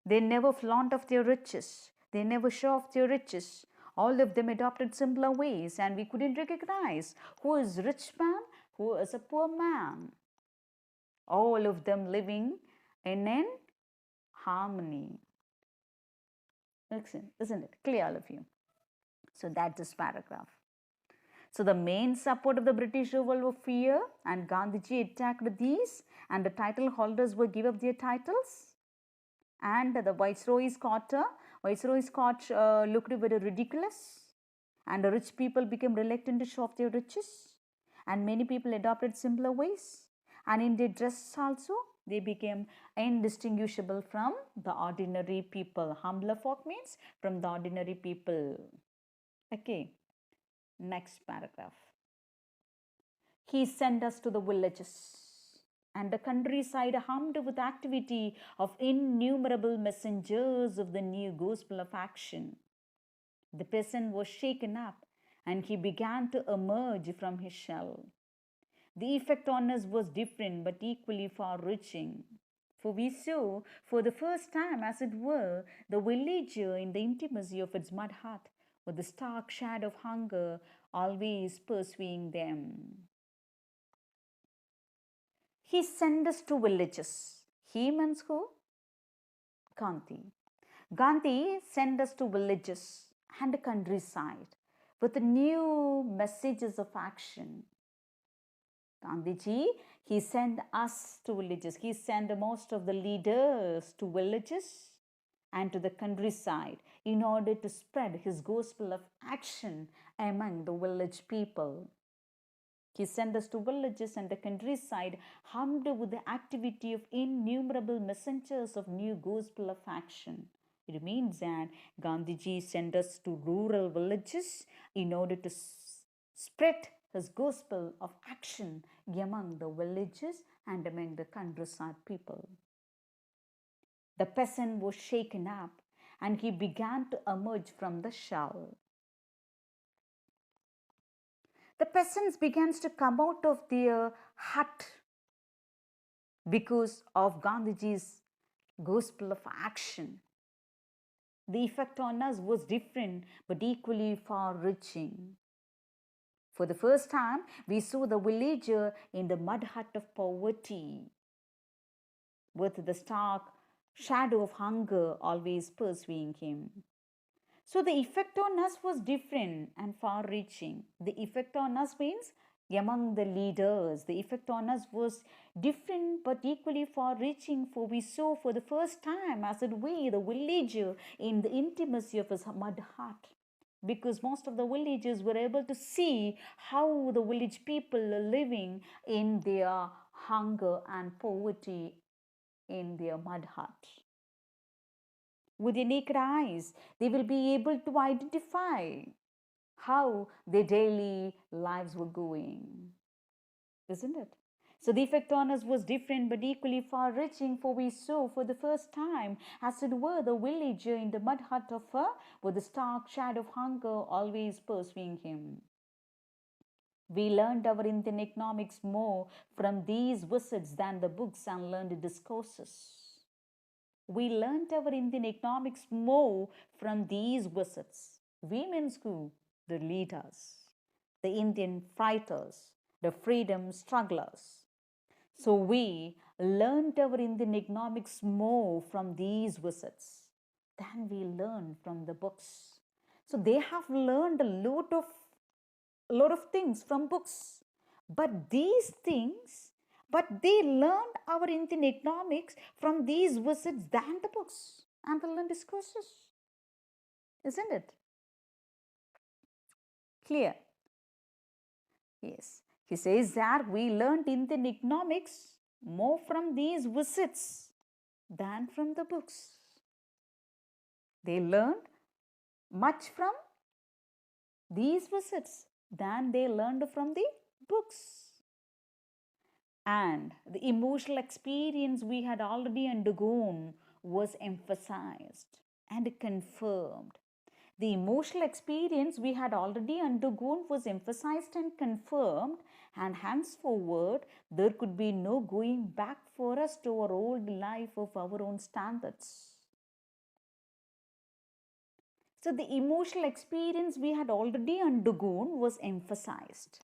They never flaunt of their riches. They never show off their riches. All of them adopted simpler ways, and we couldn't recognize who is rich man, who is a poor man. All of them living in harmony. Isn't it? Clear, all of you. So that's this paragraph. So the main support of the British rule were fear, and Gandhiji attacked these, and the title holders were give up their titles. And the Viceroy's court looked very ridiculous, and the rich people became reluctant to show off their riches, and many people adopted simpler ways, and in their dress also they became indistinguishable from the ordinary people. Humbler folk means from the ordinary people. Okay, next paragraph. He sent us to the villages, and the countryside hummed with activity of innumerable messengers of the new gospel of action. The peasant was shaken up, and he began to emerge from his shell. The effect on us was different but equally far reaching. For we saw, for the first time, as it were, the villager in the intimacy of its mud hut, with the stark shadow of hunger always pursuing them. He sent us to villages. He means who? Gandhi. Gandhi sent us to villages and the countryside with new messages of action. Gandhiji, he sent us to villages. He sent most of the leaders to villages and to the countryside in order to spread his gospel of action among the village people. He sent us to villages and the countryside, hummed with the activity of innumerable messengers of new gospel of action. It means that Gandhiji sent us to rural villages in order to spread his gospel of action among the villages and among the countryside people. The peasant was shaken up and he began to emerge from the shell. The peasants began to come out of their hut because of Gandhiji's gospel of action. The effect on us was different but equally far reaching. For the first time, we saw the villager in the mud hut of poverty, with the stark shadow of hunger always pursuing him. So the effect on us was different and far reaching. The effect on us means among the leaders, the effect on us was different but equally far reaching, for we saw for the first time, as it were, the villager in the intimacy of his mud hut. Because most of the villagers were able to see how the village people are living in their hunger and poverty in their mud hut. With their naked eyes, they will be able to identify how their daily lives were going. Isn't it? So the effect on us was different but equally far reaching, for we saw for the first time, as it were, the villager in the mud hut of her with the stark shadow of hunger always pursuing him. We learned our Indian economics more from these visits than the books and learned discourses. We learnt our Indian economics more from these visits. We means who? The leaders, the Indian fighters, the freedom strugglers. So we learnt our Indian economics more from these visits than we learned from the books. So they have learned a lot of things from books. But these things, but they learned our Indian economics from these visits than the books and the learned discourses. Isn't it? Clear? Yes. He says that we learned Indian economics more from these visits than from the books. They learned much from these visits than they learned from the books. And the emotional experience we had already undergone was emphasized and confirmed. The emotional experience we had already undergone was emphasized and confirmed, and henceforward there could be no going back for us to our old life of our own standards. So, the emotional experience we had already undergone was emphasized.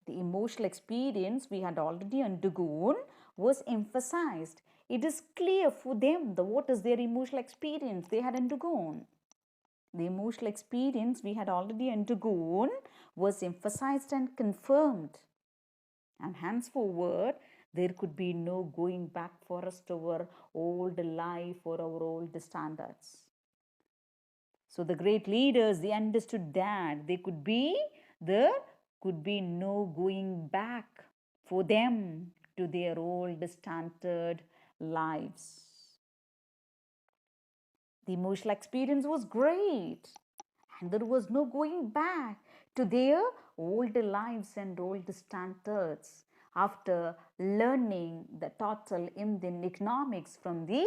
The emotional experience we had already undergone was emphasized. It is clear for them what is their emotional experience they had undergone. The emotional experience we had already undergone was emphasized and confirmed. And henceforward, there could be no going back for us to our old life or our old standards. So the great leaders, they understood that there could be no going back for them to their old standard lives. The emotional experience was great, and there was no going back to their old lives and old standards after learning the total Indian economics from the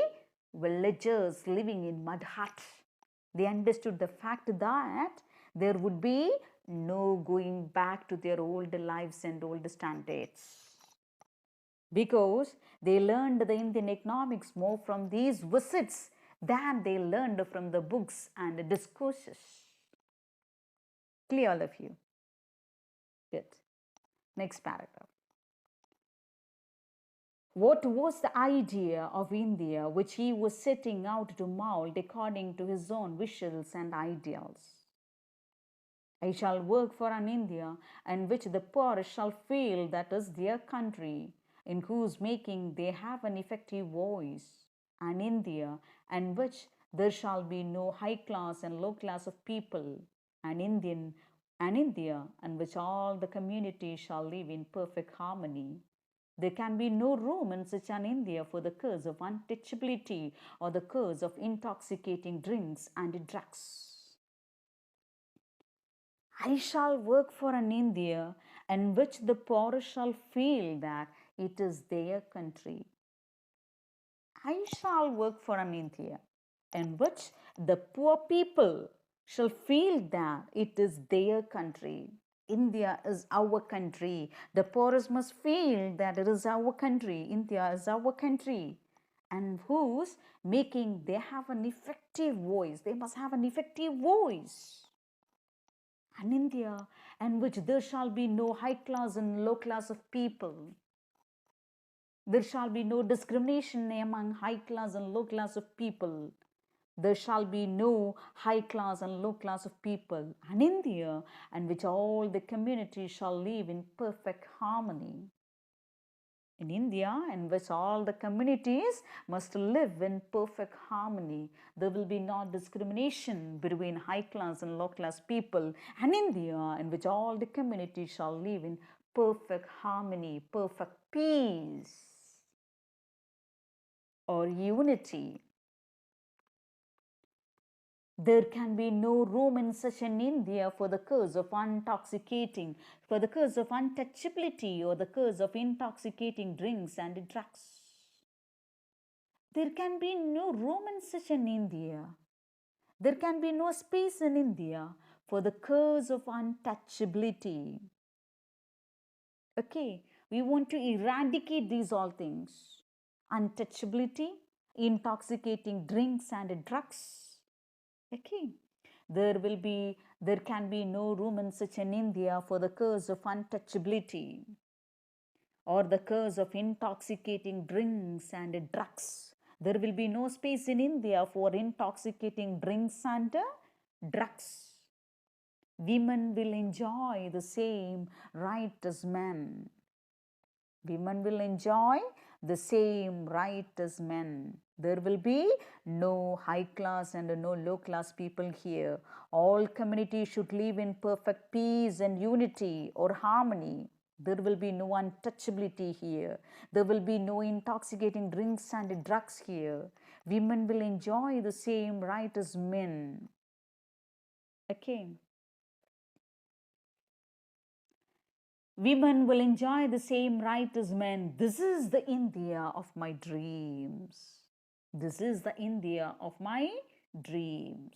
villagers living in mud huts. They understood the fact that there would be no going back to their old lives and old standards. Because they learned the Indian economics more from these visits than they learned from the books and the discourses. Clear, all of you? Good. Next paragraph. What was the idea of India which he was setting out to mold according to his own wishes and ideals? I shall work for an India in which the poor shall feel that is their country, in whose making they have an effective voice. An India in which there shall be no high class and low class of people. An India in which all the community shall live in perfect harmony. There can be no room in such an India for the curse of untouchability or the curse of intoxicating drinks and drugs. I shall work for an India in which the poor shall feel that it is their country. I shall work for an India in which the poor people shall feel that it is their country. India is our country. The poorest must feel that it is our country. India is our country. And whose making they have an effective voice. They must have an effective voice. An India in which there shall be no high class and low class of people. There shall be no discrimination among high class and low class of people. There shall be no high class and low class of people. An India in which all the communities shall live in perfect harmony. In India, in which all the communities must live in perfect harmony. There will be no discrimination between high class and low class people. An India in which all the communities shall live in perfect harmony, perfect peace or unity. There can be no room in such an India for the curse of intoxicating, for the curse of untouchability or the curse of intoxicating drinks and drugs. There can be no room in such an India. There can be no space in India for the curse of untouchability. Okay, we want to eradicate these all things. Untouchability, intoxicating drinks and drugs. Okay. There can be no room in such an India for the curse of untouchability or the curse of intoxicating drinks and drugs. There will be no space in India for intoxicating drinks and drugs. Women will enjoy the same right as men. Women will enjoy the same right as men. There will be no high class and no low class people here. All communities should live in perfect peace and unity or harmony. There will be no untouchability here. There will be no intoxicating drinks and drugs here. Women will enjoy the same right as men. Okay. Women will enjoy the same right as men. This is the India of my dreams. This is the India of my dreams.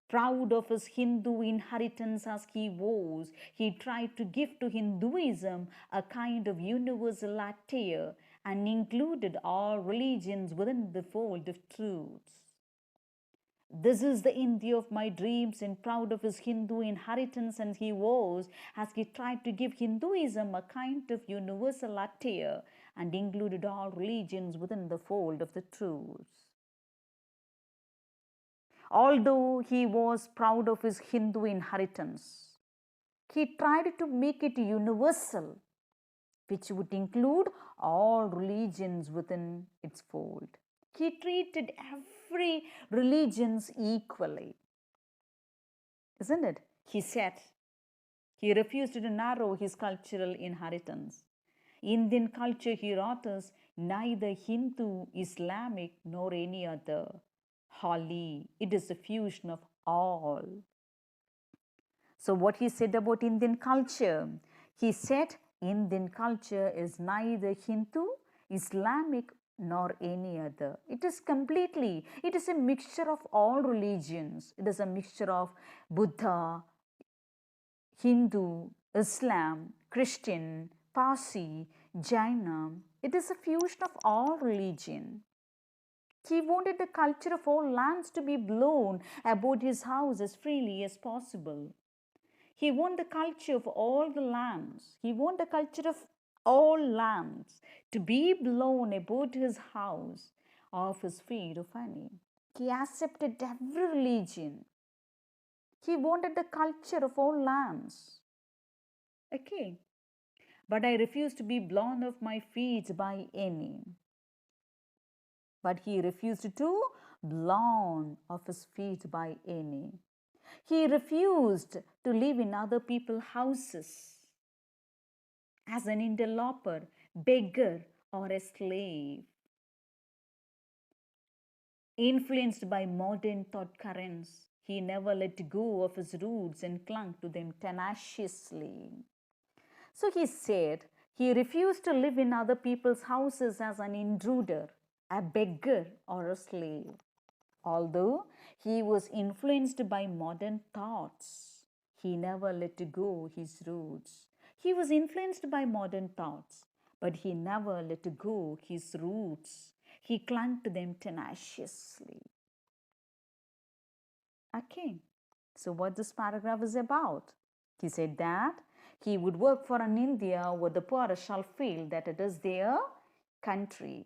Proud of his Hindu inheritance as he was, he tried to give to Hinduism a kind of universal attire and included all religions within the fold of truths. This is the India of my dreams, and proud of his Hindu inheritance, and he was, as he tried to give Hinduism a kind of universal attire and included all religions within the fold of the truths. Although he was proud of his Hindu inheritance, he tried to make it universal, which would include all religions within its fold. He treated every religions equally. Isn't it? He said he refused to narrow his cultural inheritance. Indian culture, he wrote us, neither Hindu, Islamic, nor any other. Holy, it is a fusion of all. So, what he said about Indian culture? He said Indian culture is neither Hindu, Islamic, nor any other. It is completely, it is a mixture of all religions. It is a mixture of Buddha, Hindu, Islam, Christian, Parsi, Jaina. It is a fusion of all religion. He wanted the culture of all lands to be blown about his house as freely as possible. He wanted the culture of all the lands. He wanted the culture of all lands to be blown about his house of his feet of honey. He accepted every religion. He wanted the culture of all lands. Okay. But I refuse to be blown off my feet by any. But he refused to blown off his feet by any. He refused to live in other people's houses as an interloper, beggar, or a slave. Influenced by modern thought currents, he never let go of his roots and clung to them tenaciously. So he said he refused to live in other people's houses as an intruder, a beggar, or a slave. Although he was influenced by modern thoughts, he never let go his roots. He was influenced by modern thoughts, but he never let go his roots. He clung to them tenaciously. Okay, so what this paragraph is about? He said that he would work for an India where the poor shall feel that it is their country.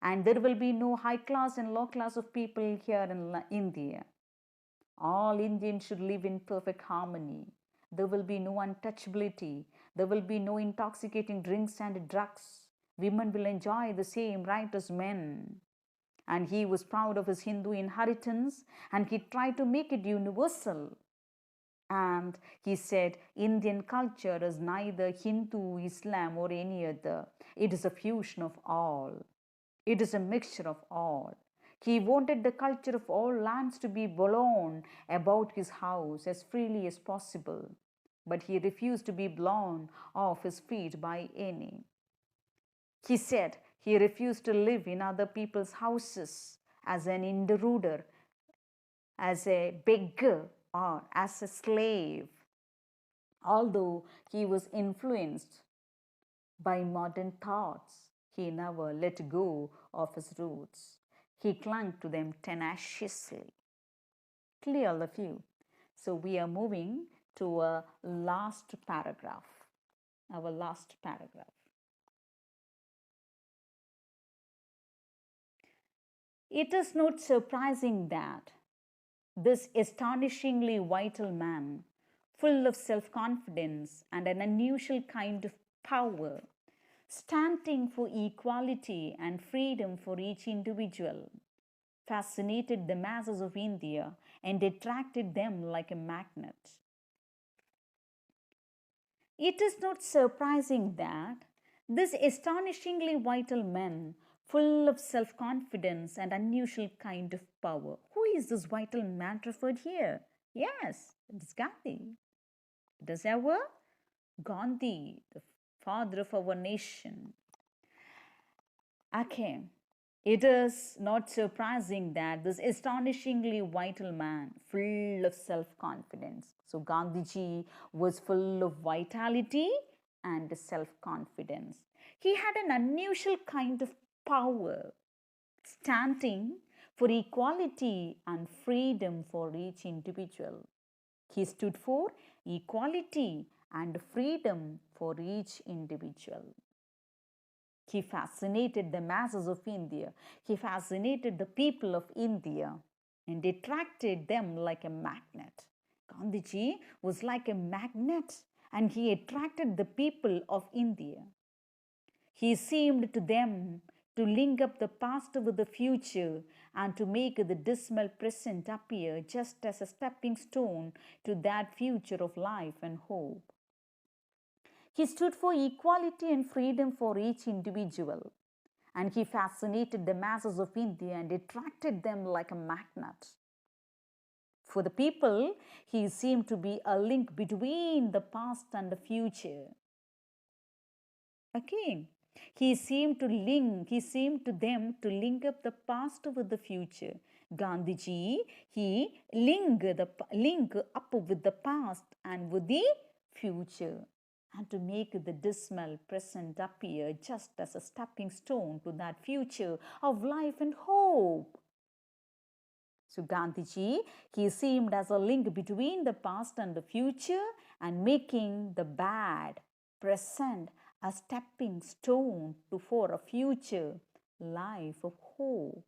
And there will be no high class and low class of people here in India. All Indians should live in perfect harmony. There will be no untouchability. There will be no intoxicating drinks and drugs. Women will enjoy the same right as men. And he was proud of his Hindu inheritance and he tried to make it universal. And he said, Indian culture is neither Hindu, Islam, or any other. It is a fusion of all. It is a mixture of all. He wanted the culture of all lands to be blown about his house as freely as possible, but he refused to be blown off his feet by any. He said he refused to live in other people's houses as an intruder, as a beggar, or as a slave, although he was influenced by modern thoughts. He never let go of his roots. He clung to them tenaciously. Clear all of you. So we are moving to a last paragraph. Our last paragraph. It is not surprising that this astonishingly vital man, full of self confidence and an unusual kind of power, standing for equality and freedom for each individual, fascinated the masses of India and attracted them like a magnet. It is not surprising that this astonishingly vital man, full of self confidence and unusual kind of power, who is this vital man referred here? Yes, it is Gandhi. It is our Gandhi, the father of our nation. Okay, it is not surprising that this astonishingly vital man, full of self confidence. So, Gandhiji was full of vitality and self confidence. He had an unusual kind of power, standing for equality and freedom for each individual. He stood for equality and freedom for each individual. He fascinated the masses of India. He fascinated the people of India and attracted them like a magnet. Gandhiji was like a magnet and he attracted the people of India. He seemed to them to link up the past with the future and to make the dismal present appear just as a stepping stone to that future of life and hope. He stood for equality and freedom for each individual, and he fascinated the masses of India and attracted them like a magnet. For the people, he seemed to be a link between the past and the future. Again, he seemed to them to link up the past with the future. Gandhiji, he link up with the past and with the future, and to make the dismal present appear just as a stepping stone to that future of life and hope. So Gandhiji, he seemed as a link between the past and the future and making the bad present a stepping stone for a future life of hope.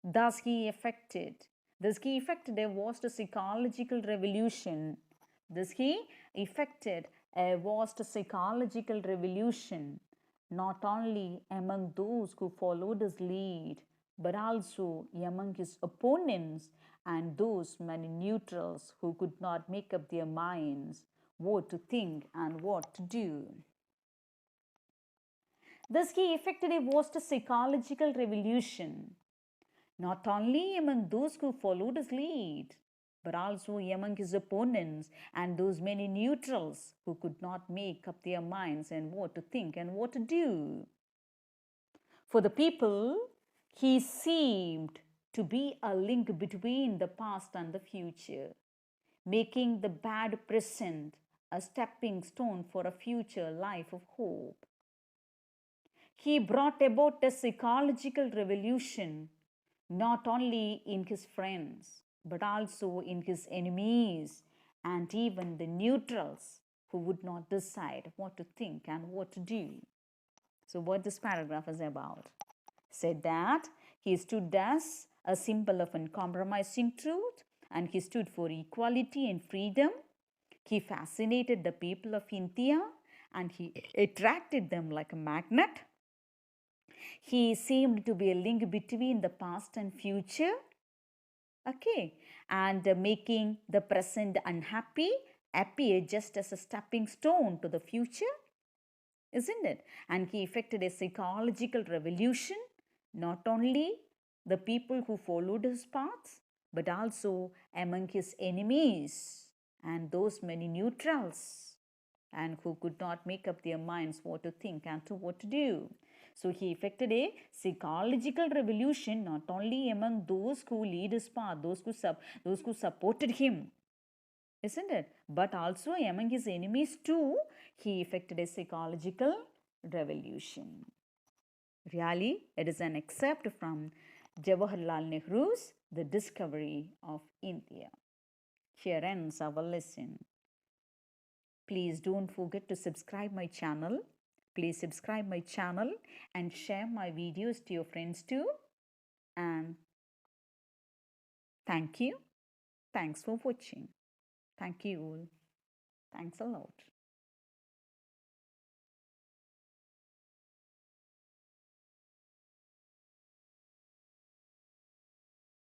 Thus he effected a vast psychological revolution. Thus he effected a vast psychological revolution, not only among those who followed his lead, but also among his opponents and those many neutrals who could not make up their minds what to think and what to do. Thus, he effected a vast psychological revolution, not only among those who followed his lead, but also among his opponents and those many neutrals who could not make up their minds and what to think and what to do. For the people, he seemed to be a link between the past and the future, making the bad present a stepping stone for a future life of hope. He brought about a psychological revolution not only in his friends, but also in his enemies and even the neutrals who would not decide what to think and what to do. So, what this paragraph is about? Said that he stood as a symbol of uncompromising truth and he stood for equality and freedom. He fascinated the people of India and he attracted them like a magnet. He seemed to be a link between the past and future. Okay, and making the present unhappy appear just as a stepping stone to the future, isn't it? And he effected a psychological revolution, not only the people who followed his paths, but also among his enemies and those many neutrals and who could not make up their minds what to think and to what to do. So he effected a psychological revolution not only among those who lead his path, those who supported him, isn't it? But also among his enemies too, he effected a psychological revolution. Really, it is an excerpt from Jawaharlal Nehru's The Discovery of India. Here ends our lesson. Please don't forget to subscribe my channel. Please subscribe my channel and share my videos to your friends too. And thank you. Thanks for watching. Thank you all. Thanks a lot.